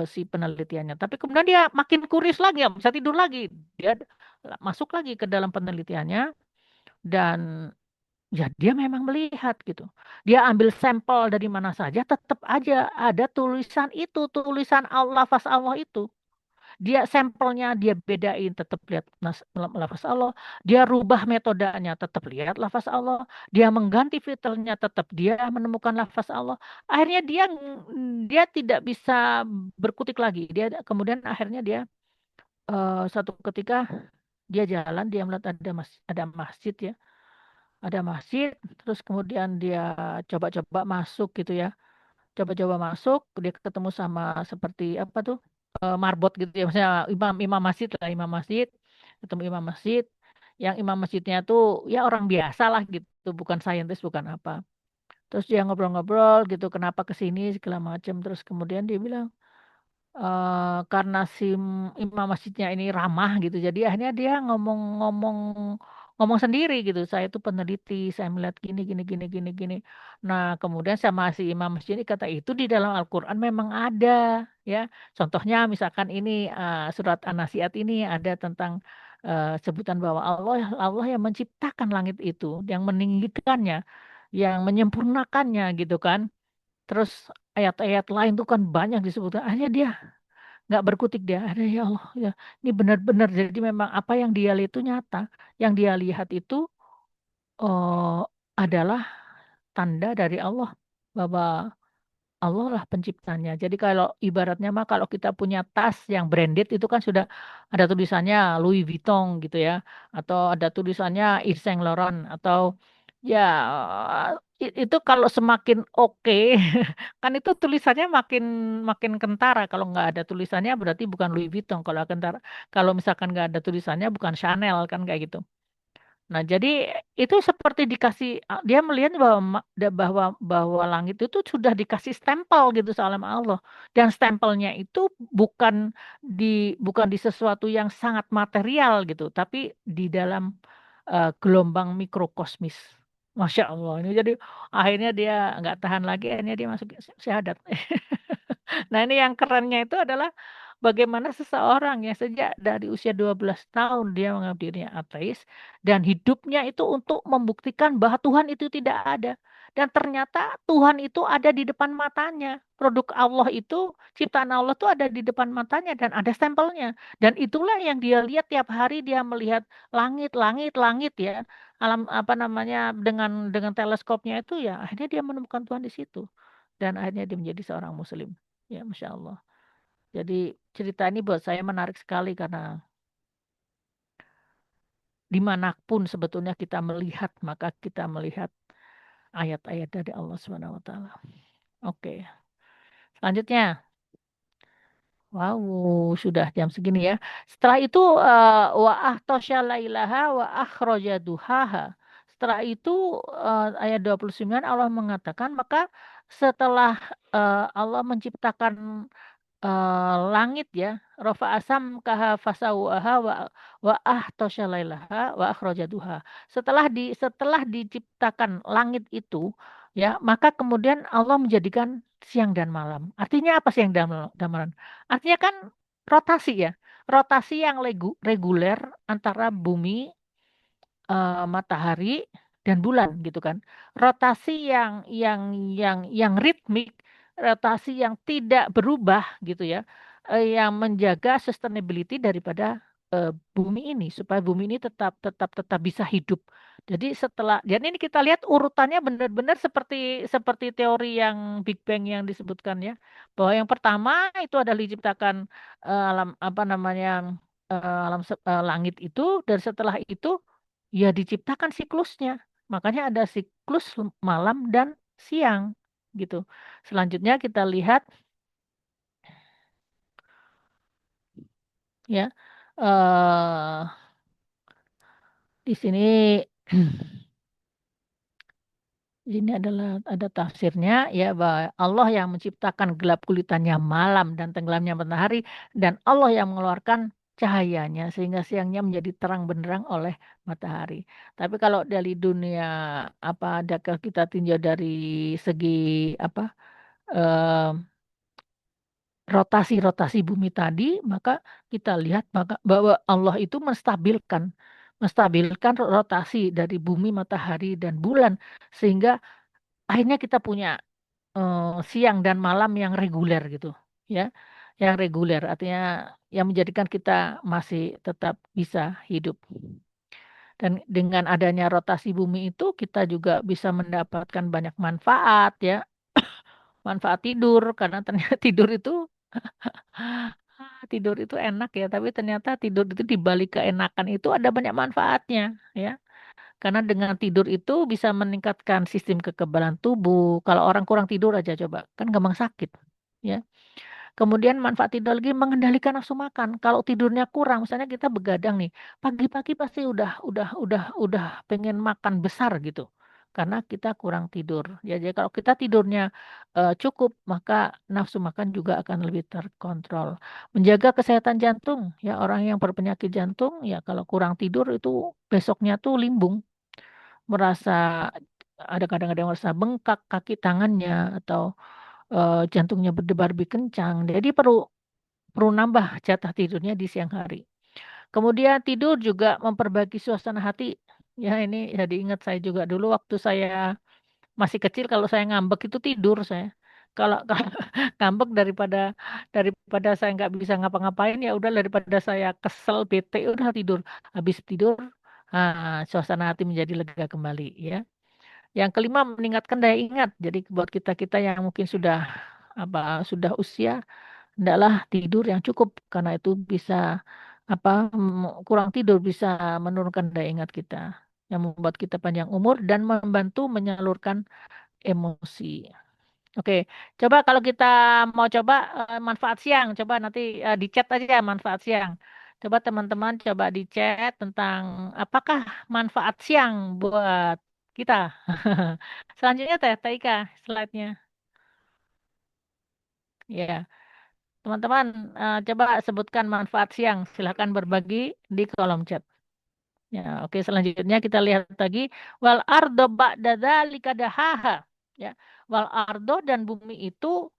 si penelitiannya. Tapi kemudian dia makin kuris lagi, ya, bisa tidur lagi. Dia masuk lagi ke dalam penelitiannya dan ya dia memang melihat gitu. Dia ambil sampel dari mana saja, tetap aja ada tulisan itu, tulisan Allah, lafaz Allah itu. Dia sampelnya dia bedain, tetap lihat lafaz Allah. Dia rubah metodenya, tetap lihat lafaz Allah. Dia mengganti filternya, tetap dia menemukan lafaz Allah. Akhirnya dia tidak bisa berkutik lagi. Dia kemudian akhirnya dia satu ketika dia jalan, dia melihat ada masjid ya, ada masjid. Terus kemudian dia coba-coba masuk gitu ya, coba-coba masuk. Dia ketemu sama seperti apa tuh, marbot gitu ya, maksudnya imam masjid lah, imam masjid. Ketemu imam masjid, yang imam masjidnya tuh ya orang biasa lah gitu, bukan saintis, bukan apa. Terus dia ngobrol-ngobrol gitu, kenapa ke sini segala macam. Terus kemudian dia bilang, karena si imam masjidnya ini ramah gitu, jadi akhirnya dia ngomong-ngomong, ngomong sendiri gitu. Saya itu peneliti, saya melihat gini gini gini gini gini. Nah, kemudian sama si imam masjid ini kata, itu di dalam Al-Qur'an memang ada ya. Contohnya misalkan ini, surat An-Nazi'at ini ada tentang sebutan bahwa Allah Allah yang menciptakan langit itu, yang meninggikannya, yang menyempurnakannya gitu kan. Terus ayat-ayat lain tuh kan banyak disebutkan. Akhirnya dia nggak berkutik, dia ada, ya Allah ya, ini benar-benar, jadi memang apa yang dia lihat itu nyata. Yang dia lihat itu eh, adalah tanda dari Allah, bahwa Allah lah penciptanya. Jadi kalau ibaratnya mah, kalau kita punya tas yang branded itu kan sudah ada tulisannya Louis Vuitton gitu ya, atau ada tulisannya Yves Saint Laurent, atau ya itu kalau semakin oke kan itu tulisannya makin makin kentara. Kalau nggak ada tulisannya berarti bukan Louis Vuitton. Kalau kentara, kalau misalkan nggak ada tulisannya bukan Chanel kan, kayak gitu. Nah, jadi itu seperti dikasih, dia melihat bahwa bahwa langit itu sudah dikasih stempel gitu sama Allah, dan stempelnya itu bukan bukan di sesuatu yang sangat material gitu, tapi di dalam gelombang mikrokosmis. Masya Allah, ini jadi akhirnya dia nggak tahan lagi, akhirnya dia masuk syahadat. Nah, ini yang kerennya itu adalah bagaimana seseorang yang sejak dari usia 12 tahun dia menganggap dirinya ateis, dan hidupnya itu untuk membuktikan bahwa Tuhan itu tidak ada. Dan ternyata Tuhan itu ada di depan matanya. Produk Allah itu, ciptaan Allah itu ada di depan matanya dan ada stempelnya. Dan itulah yang dia lihat tiap hari, dia melihat langit, langit, langit ya. Alam apa namanya, dengan teleskopnya itu ya, akhirnya dia menemukan Tuhan di situ. Dan akhirnya dia menjadi seorang muslim. Ya, Masya Allah. Jadi cerita ini buat saya menarik sekali, karena dimanapun sebetulnya kita melihat, maka kita melihat ayat-ayat dari Allah Subhanahu Wa Taala. Oke, selanjutnya, wow, sudah jam segini ya. Setelah itu wa ahtasya lailaha wa akhraja duhaha. Setelah itu ayat 29 Allah mengatakan, maka setelah Allah menciptakan langit ya, rafa asam kaha fasauha wa ahtosyalailaha wa akhrajaduha. Setelah diciptakan langit itu ya, maka kemudian Allah menjadikan siang dan malam. Artinya apa siang dan malam? Artinya kan rotasi ya, rotasi yang reguler antara bumi, matahari dan bulan gitu kan. Rotasi yang ritmik, rotasi yang tidak berubah gitu ya. Yang menjaga sustainability daripada bumi ini, supaya bumi ini tetap bisa hidup. Jadi dan ini kita lihat urutannya benar-benar seperti seperti teori yang Big Bang yang disebutkan ya. Bahwa yang pertama itu adalah diciptakan alam apa namanya, langit itu, dan setelah itu ya diciptakan siklusnya. Makanya ada siklus malam dan siang gitu. Selanjutnya kita lihat ya, di sini Ini adalah ada tafsirnya ya, bahwa Allah yang menciptakan gelap gulitannya malam dan tenggelamnya matahari, dan Allah yang mengeluarkan cahayanya sehingga siangnya menjadi terang benderang oleh matahari. Tapi kalau dari dunia apa, adakah kita tinjau dari segi apa, eh, rotasi-rotasi bumi tadi, maka kita lihat bahwa Allah itu menstabilkan rotasi dari bumi, matahari, dan bulan, sehingga akhirnya kita punya siang dan malam yang reguler gitu, ya, yang reguler artinya yang menjadikan kita masih tetap bisa hidup. Dan dengan adanya rotasi bumi itu kita juga bisa mendapatkan banyak manfaat ya, manfaat tidur karena ternyata tidur itu enak ya, tapi ternyata tidur itu di balik keenakan itu ada banyak manfaatnya ya. Karena dengan tidur itu bisa meningkatkan sistem kekebalan tubuh. Kalau orang kurang tidur aja coba, kan gampang sakit. Ya. Kemudian manfaat tidur lagi mengendalikan nafsu makan. Kalau tidurnya kurang, misalnya kita begadang nih, pagi-pagi pasti udah pengen makan besar gitu. Karena kita kurang tidur. Ya, jadi kalau kita tidurnya cukup, maka nafsu makan juga akan lebih terkontrol. Menjaga kesehatan jantung, ya orang yang berpenyakit jantung, ya kalau kurang tidur itu besoknya tuh limbung, merasa ada kadang-kadang merasa bengkak kaki tangannya atau jantungnya berdebar lebih kencang. Jadi perlu perlu nambah jatah tidurnya di siang hari. Kemudian tidur juga memperbaiki suasana hati. Ya ini jadi ingat saya juga dulu waktu saya masih kecil kalau saya ngambek itu tidur saya. Kalau ngambek daripada saya nggak bisa ngapa-ngapain ya udah, daripada saya kesel bete udah tidur. Habis tidur suasana hati menjadi lega kembali ya. Yang kelima meningkatkan daya ingat. Jadi buat kita-kita yang mungkin sudah usia, hendaklah tidur yang cukup karena itu bisa kurang tidur bisa menurunkan daya ingat kita, yang membuat kita panjang umur dan membantu menyalurkan emosi. Oke, coba kalau kita mau coba manfaat siang, coba nanti di chat aja manfaat siang. Coba teman-teman coba di chat tentang apakah manfaat siang buat kita. Selanjutnya Teh Ika, slide-nya. Ya. Teman-teman, coba sebutkan manfaat siang. Silahkan berbagi di kolom chat. Ya, oke. Selanjutnya kita lihat lagi. Wal ardo ba'da dzalika dahaha. Ya, wal ardo dan bumi itu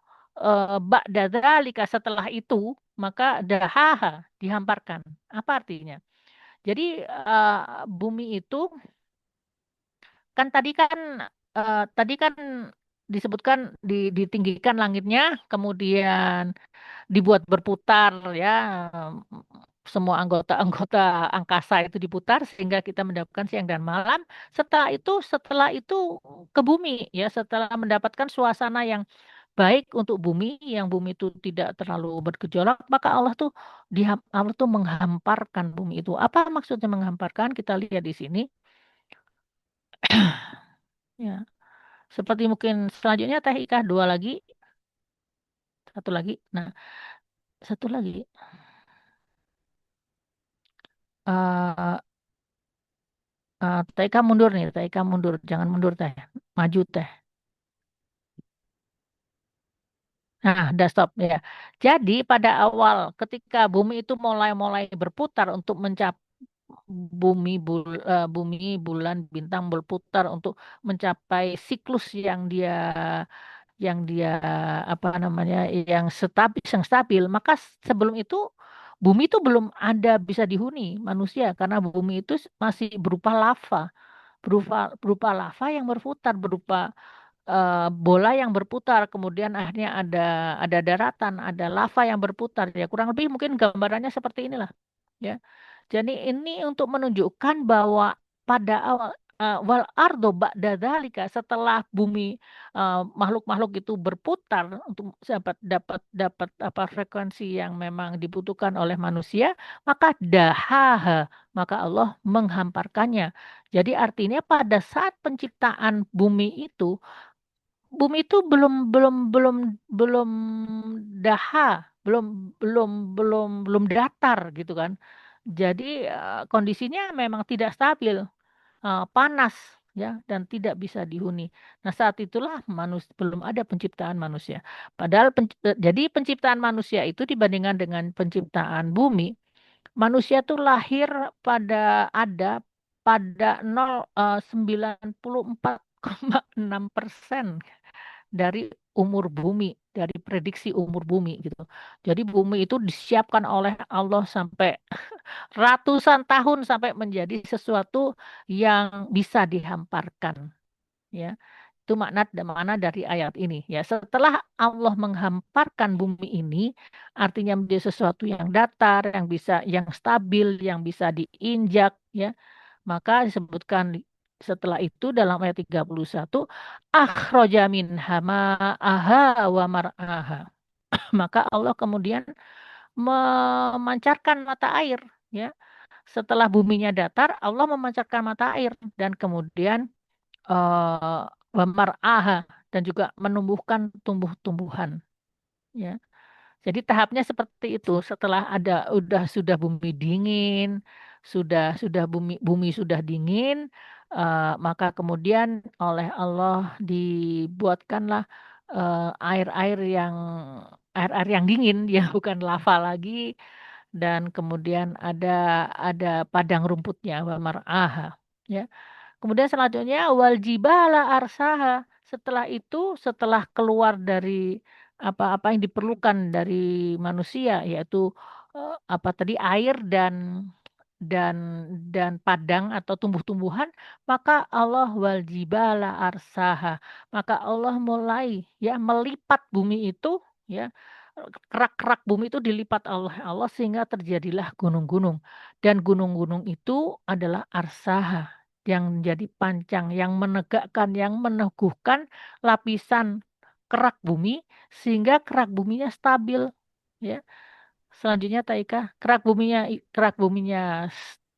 ba'da dzalika, setelah itu maka dahaha, dihamparkan. Apa artinya? Jadi bumi itu kan tadi kan disebutkan ditinggikan langitnya, kemudian dibuat berputar ya, semua anggota-anggota angkasa itu diputar sehingga kita mendapatkan siang dan malam. Setelah itu ke bumi ya, setelah mendapatkan suasana yang baik untuk bumi, yang bumi itu tidak terlalu bergejolak, maka Allah tuh menghamparkan bumi itu. Apa maksudnya menghamparkan? Kita lihat di sini ya. Seperti mungkin selanjutnya Teh Ika, dua lagi, satu lagi. Nah, satu lagi. eh Teh Ika mundur nih, Teh Ika mundur, jangan mundur Teh, maju Teh. Nah, udah stop ya. Jadi pada awal ketika bumi itu mulai berputar untuk bumi, bulan, bintang berputar untuk mencapai siklus yang dia apa namanya yang stabil, maka sebelum itu bumi itu belum ada bisa dihuni manusia karena bumi itu masih berupa lava yang berputar, berupa bola yang berputar, kemudian akhirnya ada daratan, ada lava yang berputar ya, kurang lebih mungkin gambarannya seperti inilah ya. Jadi ini untuk menunjukkan bahwa pada awal wal ardo ba'da dzalika, setelah bumi makhluk-makhluk itu berputar untuk dapat dapat dapat apa frekuensi yang memang dibutuhkan oleh manusia, maka dahaha, maka Allah menghamparkannya. Jadi artinya pada saat penciptaan bumi itu belum belum belum belum daha, belum belum belum datar gitu kan. Jadi kondisinya memang tidak stabil, panas ya, dan tidak bisa dihuni. Nah, saat itulah belum ada penciptaan manusia. Padahal jadi penciptaan manusia itu dibandingkan dengan penciptaan bumi, manusia tuh lahir ada pada 94,6% dari umur bumi, dari prediksi umur bumi gitu. Jadi bumi itu disiapkan oleh Allah sampai ratusan tahun sampai menjadi sesuatu yang bisa dihamparkan, ya. Itu makna dari ayat ini, ya. Setelah Allah menghamparkan bumi ini, artinya menjadi sesuatu yang datar, yang stabil, yang bisa diinjak, ya. Maka disebutkan setelah itu dalam ayat 31, akhraja minha ma'aha wa mar'aha. Maka Allah kemudian memancarkan mata air, ya. Setelah buminya datar, Allah memancarkan mata air dan kemudian eh wa mar'aha dan juga menumbuhkan tumbuh-tumbuhan, ya. Jadi tahapnya seperti itu. Setelah sudah bumi dingin, sudah bumi sudah dingin, maka kemudian oleh Allah dibuatkanlah air-air yang dingin, ya, bukan lava lagi, dan kemudian ada padang rumputnya, wa mar'aha, ya. Kemudian selanjutnya wal jibala arsaha. Setelah itu, setelah keluar dari apa-apa yang diperlukan dari manusia, yaitu apa tadi, air dan dan padang atau tumbuh-tumbuhan, maka Allah wal jibala arsaha. Maka Allah mulai, ya, melipat bumi itu, ya. Kerak-kerak bumi itu dilipat oleh Allah sehingga terjadilah gunung-gunung. Dan gunung-gunung itu adalah arsaha yang menjadi pancang, yang menegakkan, yang meneguhkan lapisan kerak bumi sehingga kerak buminya stabil, ya. Selanjutnya Taika, kerak buminya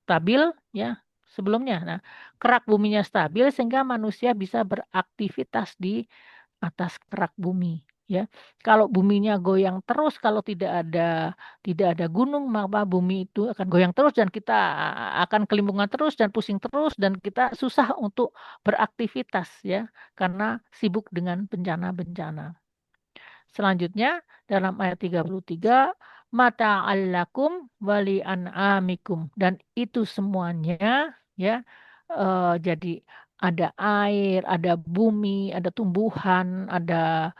stabil, ya, sebelumnya. Nah, kerak buminya stabil sehingga manusia bisa beraktivitas di atas kerak bumi, ya. Kalau buminya goyang terus, kalau tidak ada gunung, maka bumi itu akan goyang terus dan kita akan kelimpungan terus dan pusing terus dan kita susah untuk beraktivitas, ya, karena sibuk dengan bencana-bencana. Selanjutnya dalam ayat 33, mata'allakum wali an'amikum, dan itu semuanya, ya, jadi ada air, ada bumi, ada tumbuhan, ada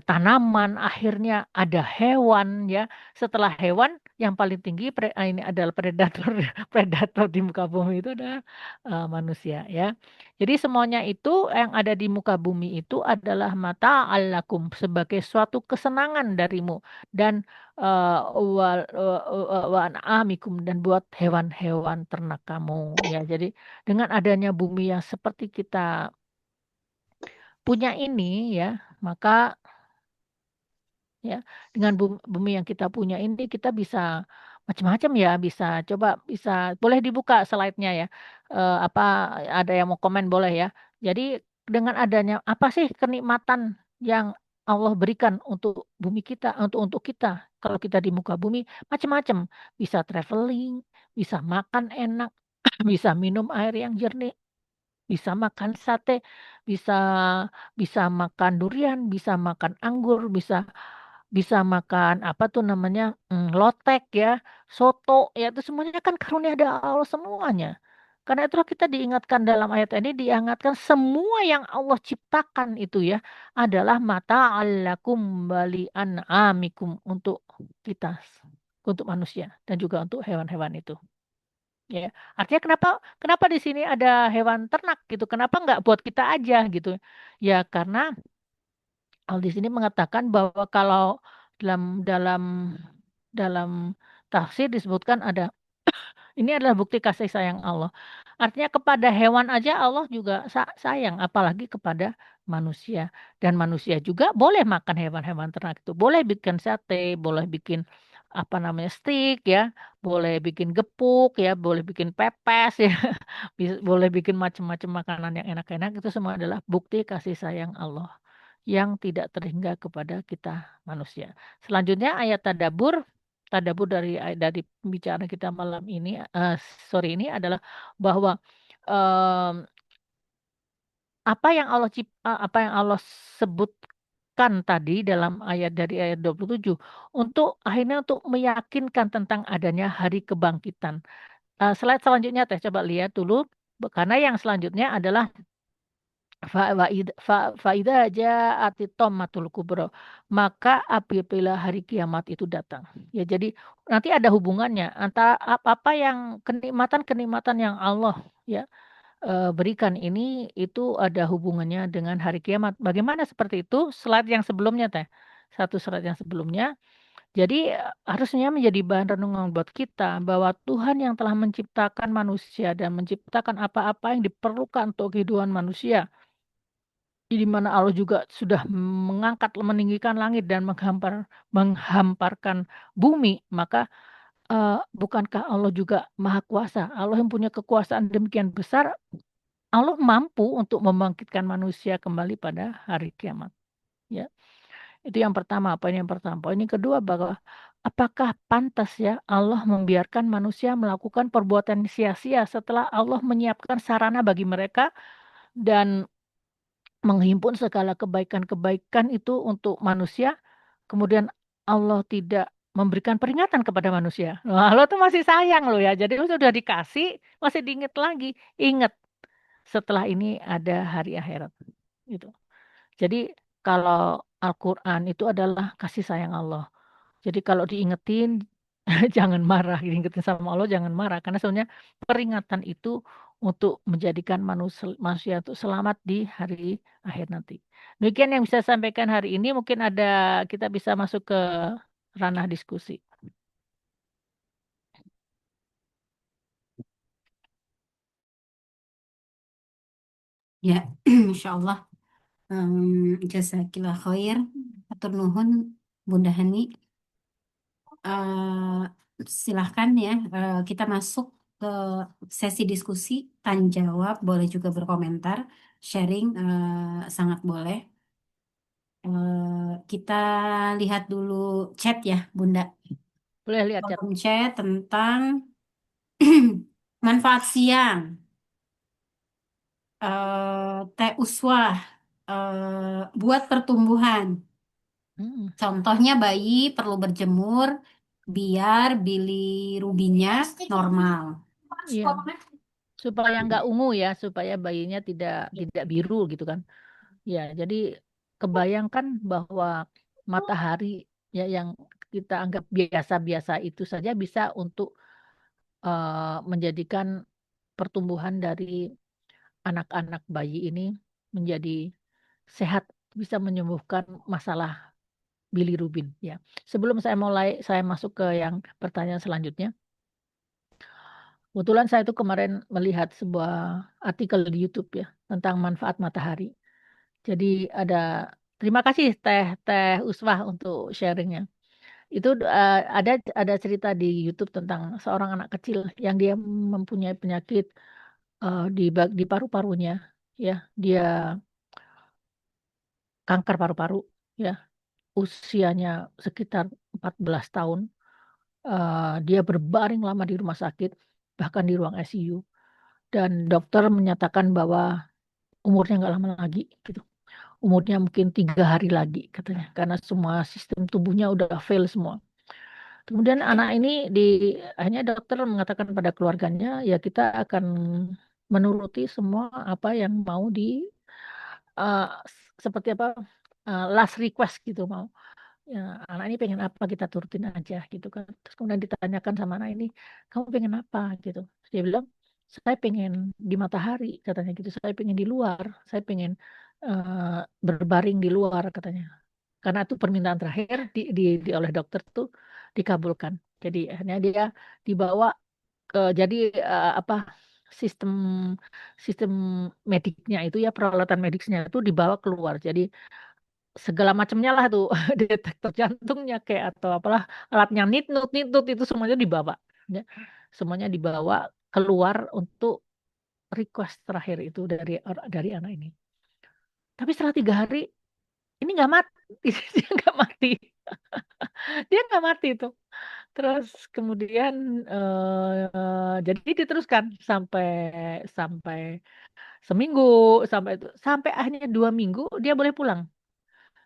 tanaman, akhirnya ada hewan, ya. Setelah hewan yang paling tinggi ini adalah predator predator di muka bumi itu adalah manusia, ya. Jadi semuanya itu yang ada di muka bumi itu adalah mata allakum, sebagai suatu kesenangan darimu dan wa an'amikum, dan buat hewan-hewan ternak kamu, ya. Jadi dengan adanya bumi yang seperti kita punya ini, ya, maka, ya, dengan bumi yang kita punya ini kita bisa macam-macam, ya, bisa boleh dibuka slide-nya, ya. Apa ada yang mau komen boleh, ya. Jadi dengan adanya apa sih kenikmatan yang Allah berikan untuk bumi kita, untuk kita kalau kita di muka bumi, macam-macam. Bisa traveling, bisa makan enak, bisa minum air yang jernih, bisa makan sate, bisa bisa makan durian, bisa makan anggur, bisa bisa makan apa tuh namanya, lotek, ya, soto, ya, itu semuanya kan karunia dari Allah semuanya. Karena itulah kita diingatkan dalam ayat ini, diingatkan semua yang Allah ciptakan itu, ya, adalah mata'allakum bali an'amikum, untuk kita, untuk manusia dan juga untuk hewan-hewan itu. Ya, artinya kenapa kenapa di sini ada hewan ternak gitu? Kenapa nggak buat kita aja gitu? Ya karena Allah di sini mengatakan bahwa kalau dalam dalam dalam tafsir disebutkan ada ini adalah bukti kasih sayang Allah. Artinya kepada hewan aja Allah juga sayang, apalagi kepada manusia. Dan manusia juga boleh makan hewan-hewan ternak itu. Boleh bikin sate, boleh bikin apa namanya steak, ya, boleh bikin gepuk, ya, boleh bikin pepes, ya, boleh bikin macam-macam makanan yang enak-enak. Itu semua adalah bukti kasih sayang Allah yang tidak terhingga kepada kita manusia. Selanjutnya ayat tadabur dari pembicaraan kita malam ini, sore ini adalah bahwa em, apa yang apa yang Allah sebutkan tadi dalam dari ayat 27 untuk akhirnya untuk meyakinkan tentang adanya hari kebangkitan. Slide selanjutnya Teh coba lihat dulu karena yang selanjutnya adalah faida ja'atit tammatul kubra, maka apabila hari kiamat itu datang. Ya, jadi nanti ada hubungannya antara apa yang kenikmatan-kenikmatan yang Allah ya berikan ini itu ada hubungannya dengan hari kiamat. Bagaimana seperti itu? Slide yang sebelumnya Teh. Satu slide yang sebelumnya. Jadi harusnya menjadi bahan renungan buat kita bahwa Tuhan yang telah menciptakan manusia dan menciptakan apa-apa yang diperlukan untuk kehidupan manusia, di mana Allah juga sudah meninggikan langit dan menghamparkan bumi, maka bukankah Allah juga Maha Kuasa? Allah yang punya kekuasaan demikian besar, Allah mampu untuk membangkitkan manusia kembali pada hari kiamat. Ya, itu yang pertama. Poin yang pertama. Poin yang kedua bahwa apakah pantas ya Allah membiarkan manusia melakukan perbuatan sia-sia setelah Allah menyiapkan sarana bagi mereka dan menghimpun segala kebaikan-kebaikan itu untuk manusia, kemudian Allah tidak memberikan peringatan kepada manusia. Wah, Allah tuh masih sayang loh ya. Jadi lu sudah dikasih, masih diingat lagi. Ingat, setelah ini ada hari akhirat. Gitu. Jadi kalau Al-Quran itu adalah kasih sayang Allah. Jadi kalau diingetin, jangan marah. Diingetin sama Allah, jangan marah. Karena sebenarnya peringatan itu untuk menjadikan manusia itu selamat di hari akhir nanti. Demikian yang bisa saya sampaikan hari ini. Mungkin kita bisa masuk ke ranah diskusi. Ya, Insya Allah. Jazakillah khair. Atur nuhun, Bunda Hani. Silahkan ya, kita masuk ke sesi diskusi, tanya jawab, boleh juga berkomentar, sharing, sangat boleh. Kita lihat dulu chat ya, Bunda. Boleh lihat chat. Kolom chat tentang manfaat siang. Teh uswah buat pertumbuhan. Hmm, Contohnya bayi perlu berjemur biar bilirubinnya normal. iya. Supaya nggak ungu ya, supaya bayinya tidak biru gitu kan. Ya, jadi kebayangkan bahwa matahari ya yang kita anggap biasa-biasa itu saja bisa untuk menjadikan pertumbuhan dari anak-anak bayi ini menjadi sehat, bisa menyembuhkan masalah bilirubin ya. Sebelum saya masuk ke yang pertanyaan selanjutnya. Kebetulan saya itu kemarin melihat sebuah artikel di YouTube ya tentang manfaat matahari. Jadi terima kasih Teh Uswah untuk sharingnya. Itu ada cerita di YouTube tentang seorang anak kecil yang dia mempunyai penyakit di paru-parunya, ya dia kanker paru-paru, ya usianya sekitar 14 tahun. Dia berbaring lama di rumah sakit, bahkan di ruang ICU, dan dokter menyatakan bahwa umurnya nggak lama lagi, gitu. Umurnya mungkin 3 hari lagi katanya, karena semua sistem tubuhnya udah fail semua. Kemudian anak ini akhirnya dokter mengatakan pada keluarganya, ya kita akan menuruti semua apa yang mau eh, seperti apa last request gitu mau. Ya, anak ini pengen apa kita turutin aja gitu kan. Terus kemudian ditanyakan sama anak ini, kamu pengen apa gitu. Terus dia bilang, saya pengen di matahari katanya gitu. Saya pengen di luar. Saya pengen berbaring di luar katanya. Karena itu permintaan terakhir oleh dokter tuh dikabulkan. Jadi akhirnya dia dibawa jadi apa sistem sistem mediknya itu ya peralatan medisnya itu dibawa keluar. Jadi segala macamnya lah tuh detektor jantungnya kayak atau apalah alatnya nitut itu semuanya dibawa. Ya. Semuanya dibawa keluar untuk request terakhir itu dari anak ini. Tapi setelah 3 hari ini nggak mati, dia nggak mati, dia nggak mati itu. Terus kemudian jadi diteruskan sampai sampai seminggu sampai akhirnya 2 minggu dia boleh pulang.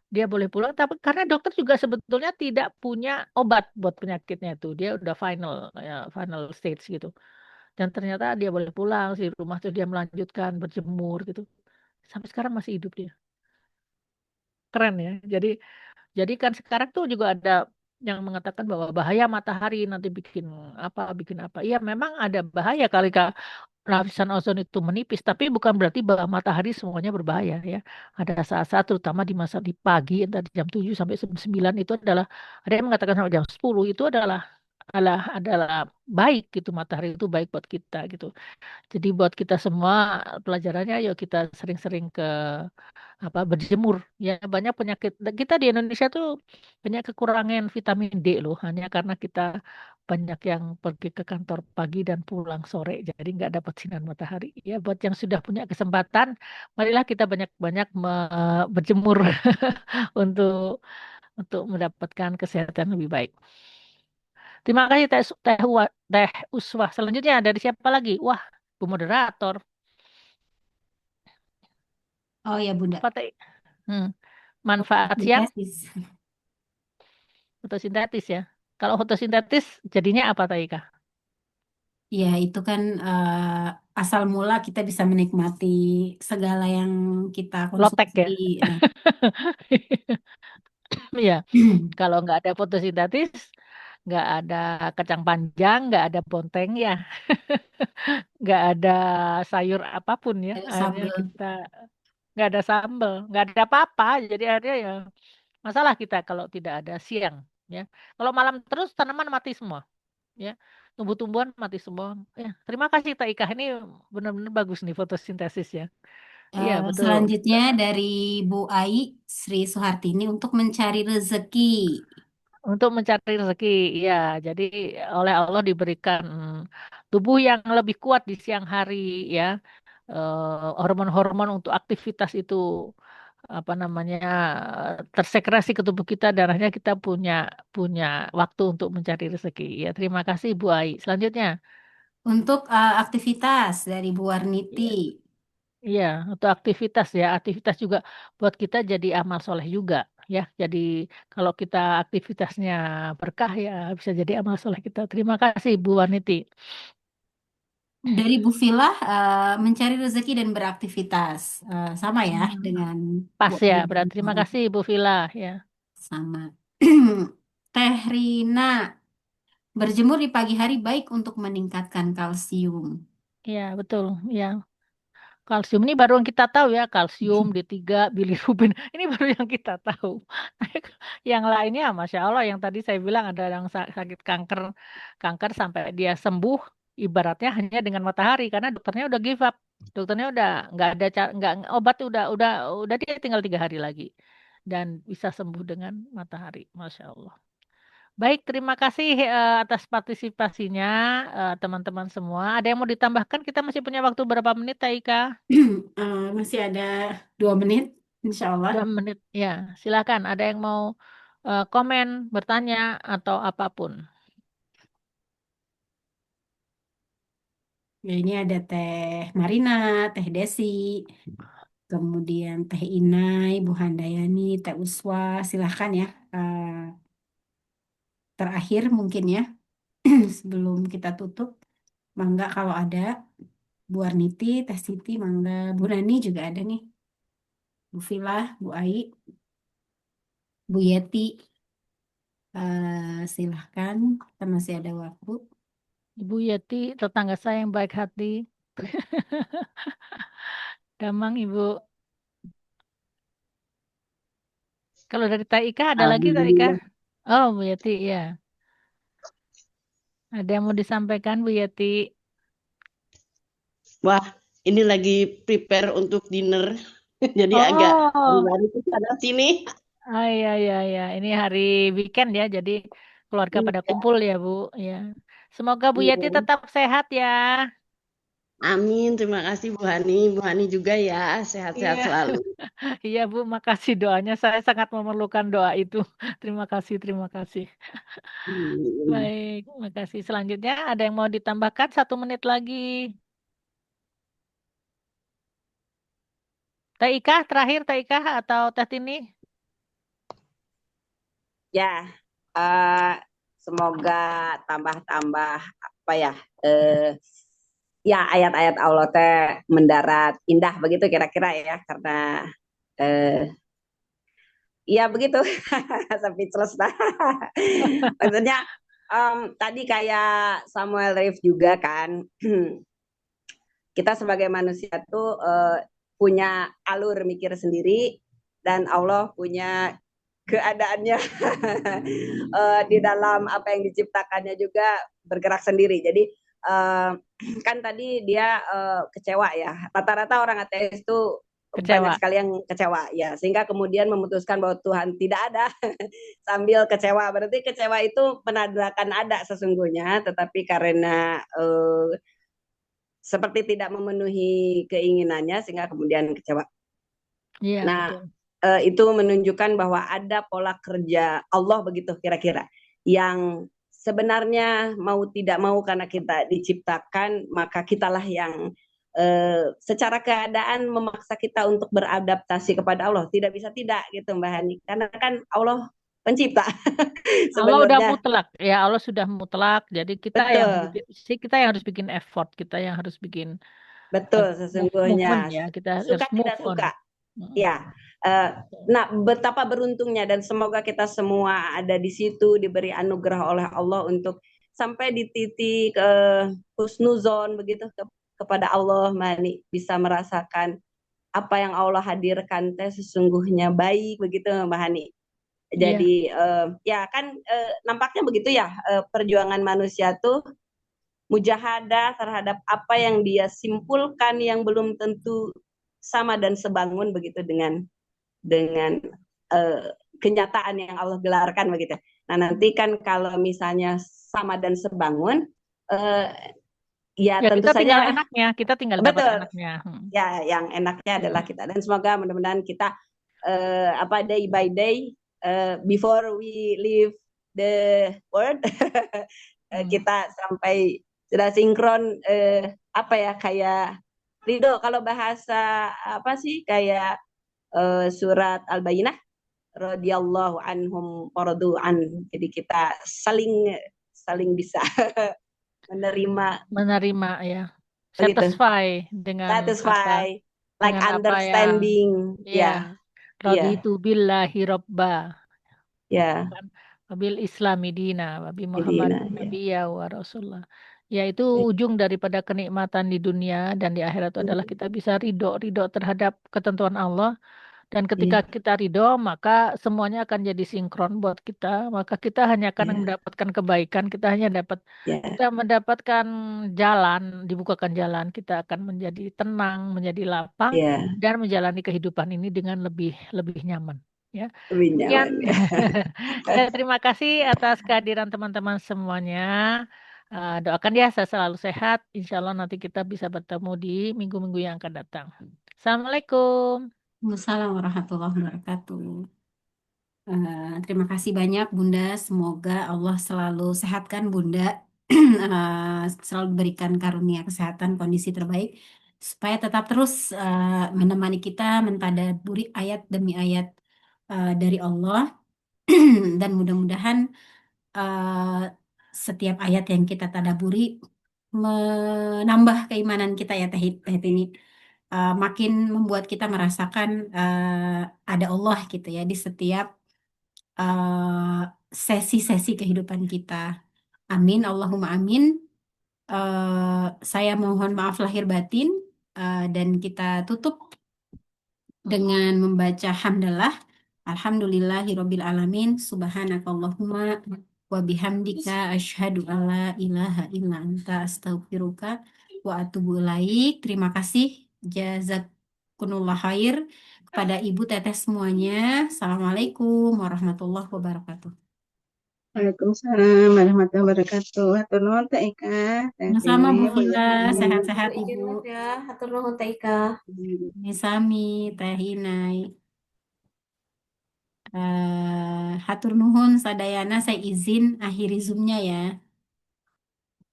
Dia boleh pulang, tapi karena dokter juga sebetulnya tidak punya obat buat penyakitnya itu, dia udah final, ya, final stage gitu. Dan ternyata dia boleh pulang di rumah terus dia melanjutkan berjemur gitu. Sampai sekarang masih hidup dia. Keren ya. Jadi kan sekarang tuh juga ada yang mengatakan bahwa bahaya matahari nanti bikin apa. Iya memang ada bahaya kali Kak, lapisan ozon itu menipis, tapi bukan berarti bahwa matahari semuanya berbahaya ya. Ada saat-saat terutama di masa di pagi entah di jam 7 sampai jam 9 itu adalah, ada yang mengatakan sampai jam 10 itu adalah baik gitu, matahari itu baik buat kita gitu. Jadi buat kita semua pelajarannya, yuk kita sering-sering berjemur ya. Banyak penyakit kita di Indonesia tuh banyak kekurangan vitamin D loh, hanya karena kita banyak yang pergi ke kantor pagi dan pulang sore jadi nggak dapat sinar matahari ya. Buat yang sudah punya kesempatan, marilah kita banyak-banyak berjemur untuk mendapatkan kesehatan lebih baik. Terima kasih Teh Uswah. Selanjutnya dari siapa lagi? Wah, Bu Moderator. Oh ya Bunda, Apa Teh? Hmm. Manfaat siang fotosintesis. fotosintetis ya. Kalau fotosintetis jadinya apa Teh Ika? Ya itu kan asal mula kita bisa menikmati segala yang kita Lotek konsumsi. ya. Iya, kalau nggak ada fotosintetis, nggak ada kacang panjang, nggak ada bonteng ya, nggak ada sayur apapun ya. Ada Akhirnya sambal. kita nggak ada sambal, nggak ada apa-apa. Jadi akhirnya ya masalah kita kalau tidak ada siang ya. Kalau malam terus tanaman mati semua ya. Tumbuh-tumbuhan mati semua. Ya, terima kasih Kak Ika. Ini benar-benar bagus nih fotosintesis ya. Iya, betul. Selanjutnya dari Bu Ai Sri Suhartini untuk mencari rezeki. Untuk mencari rezeki, ya. Jadi oleh Allah diberikan tubuh yang lebih kuat di siang hari, ya. Hormon-hormon untuk aktivitas itu apa namanya tersekresi ke tubuh kita, darahnya kita punya punya waktu untuk mencari rezeki. Ya, terima kasih Bu Ai. Selanjutnya, Untuk aktivitas dari Bu Warniti. ya, iya, untuk aktivitas ya, aktivitas juga buat kita jadi amal soleh juga, ya. Jadi kalau kita aktivitasnya berkah ya bisa jadi amal soleh kita. Terima kasih Bu Waniti. Dari Bu Filah mencari rezeki dan beraktivitas. Sama ya Hmm, dengan Bu pas ya, Ai dan berarti Bu terima Warniti. kasih Bu Vila ya. Sama. Teh Rina, berjemur di pagi hari baik untuk meningkatkan kalsium. Ya, betul. Ya, kalsium ini baru yang kita tahu ya, kalsium, D3, bilirubin. Ini baru yang kita tahu. Yang lainnya, Masya Allah, yang tadi saya bilang ada yang sakit kanker, kanker sampai dia sembuh, ibaratnya hanya dengan matahari, karena dokternya udah give up. Dokternya udah nggak ada nggak obat udah dia tinggal 3 hari lagi dan bisa sembuh dengan matahari, Masya Allah. Baik, terima kasih atas partisipasinya teman-teman semua. Ada yang mau ditambahkan? Kita masih punya waktu berapa menit, Taika? Masih ada 2 menit, insya Allah. 2 menit. Ya, silakan. Ada yang mau komen, bertanya, atau apapun. Ya, ini ada Teh Marina, Teh Desi, kemudian Teh Inai, Bu Handayani, Teh Uswa. Silahkan ya. Terakhir mungkin ya, sebelum kita tutup. Mangga kalau ada. Bu Arniti, Teh Siti, mangga. Bu Nani juga ada nih. Bu Filah, Bu Ai, Bu Yeti. Silahkan, kita masih ada waktu. Ibu Yeti, tetangga saya yang baik hati. Damang, Ibu. Kalau dari Taika, ada lagi Taika? Alhamdulillah. Oh, Bu Yeti, ya. Ada yang mau disampaikan, Bu Yeti? Wah, ini lagi prepare untuk dinner. Jadi agak Oh, lari ke sana sini. ah, iya, iya, iya. Ini hari weekend ya, jadi keluarga pada Iya, kumpul ya, Bu. Ya. Semoga Bu Yeti iya. tetap sehat ya. Amin. Terima kasih Bu Hani. Bu Hani juga ya, sehat-sehat Iya, selalu. iya Bu, makasih doanya. Saya sangat memerlukan doa itu. Terima kasih, terima kasih. Hmm. Baik, makasih. Selanjutnya ada yang mau ditambahkan 1 menit lagi? Teh Ika terakhir, Teh Ika atau Teh Tini? Ya, eh, semoga tambah-tambah apa ya? eh, Ya ayat-ayat Allah teh mendarat indah begitu kira-kira ya, karena eh, ya begitu. Sampai selesai. Maksudnya tadi kayak Samuel Reeve juga kan, kita sebagai manusia tuh punya alur mikir sendiri, dan Allah punya keadaannya di dalam apa yang diciptakannya juga bergerak sendiri. Jadi kan tadi dia kecewa ya. Rata-rata orang ateis itu banyak Kecewa. sekali yang kecewa ya, sehingga kemudian memutuskan bahwa Tuhan tidak ada sambil kecewa. Berarti kecewa itu menandakan ada sesungguhnya, tetapi karena seperti tidak memenuhi keinginannya sehingga kemudian kecewa. Iya, Nah, betul. itu menunjukkan bahwa ada pola kerja Allah begitu kira-kira, yang sebenarnya mau tidak mau karena kita diciptakan, maka kitalah yang secara keadaan memaksa kita untuk beradaptasi kepada Allah. Tidak bisa tidak gitu Mbak Hani, karena kan Allah pencipta Allah udah sebenarnya. mutlak, ya Allah sudah mutlak. Jadi Betul, kita yang harus bikin effort, kita yang harus bikin betul movement sesungguhnya. ya, kita Suka harus move tidak on. suka. Ya, nah betapa beruntungnya dan semoga kita semua ada di situ, diberi anugerah oleh Allah untuk sampai di titik husnuzon begitu kepada Allah, Mani bisa merasakan apa yang Allah hadirkan teh sesungguhnya baik begitu Mbak Hani. Iya, Jadi ya kan nampaknya begitu ya, perjuangan manusia tuh mujahadah terhadap apa yang dia simpulkan yang belum tentu sama dan sebangun begitu dengan kenyataan yang Allah gelarkan begitu. Nah nanti kan kalau misalnya sama dan sebangun, ya ya tentu kita tinggal saja enaknya, kita tinggal dapat betul. enaknya. Ya yang enaknya adalah kita, dan semoga mudah-mudahan kita apa day by day before we leave the world kita sampai sudah sinkron apa ya, kayak ridho kalau bahasa apa sih, kayak surat Al-Bayyinah, radhiyallahu anhum an. Jadi kita saling bisa menerima Menerima ya, begitu, satisfy dengan apa satisfy, like yang understanding. ya Iya, raditu billahi robba, ya, kan? Wabil Islami dina, wabi Muhammad Medina, ya. Nabiya wa Rasulullah. Ya itu ujung daripada kenikmatan di dunia dan di akhirat itu adalah kita bisa ridho terhadap ketentuan Allah. Dan ketika Iya, kita ridho, maka semuanya akan jadi sinkron buat kita. Maka kita hanya akan iya, mendapatkan kebaikan, iya, kita mendapatkan jalan, dibukakan jalan, kita akan menjadi tenang, menjadi lapang, iya, dan menjalani kehidupan ini dengan lebih lebih nyaman. Ya, lebih sekian. nyaman. Ya. Saya terima kasih atas kehadiran teman-teman semuanya. Doakan dia saya selalu sehat. Insya Allah nanti kita bisa bertemu di minggu-minggu yang akan datang. Assalamualaikum. Wassalamualaikum warahmatullahi wabarakatuh. Terima kasih banyak Bunda. Semoga Allah selalu sehatkan Bunda, selalu berikan karunia kesehatan, kondisi terbaik, supaya tetap terus menemani kita mentadaburi ayat demi ayat dari Allah. Dan mudah-mudahan eh, setiap ayat yang kita tadaburi menambah keimanan kita ya Teh ini. Makin membuat kita merasakan ada Allah gitu ya di setiap eh, sesi-sesi kehidupan kita. Amin, Allahumma amin. Saya mohon maaf lahir batin dan kita tutup dengan membaca hamdalah. Alhamdulillahirabbil alamin. Subhanakallahumma wa bihamdika asyhadu alla ilaha illa anta astaghfiruka wa atubu ilaik. Terima kasih. Jazakumullah khair kepada Ibu Teteh semuanya. Assalamualaikum warahmatullahi wabarakatuh. Waalaikumsalam warahmatullahi wabarakatuh. Hatur nuhun Teh Ika, Teh Sama Tini, Bu Bu Vila, Yani. sehat-sehat Izin Ibu. Mas ya, hatur nuhun Teh Ika. Nisami, Teh Hinai. Hatur nuhun sadayana saya izin akhiri Zoom-nya ya.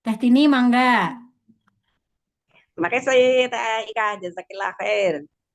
Teh Tini mangga. Terima kasih Teh Ika, jazakillah khair.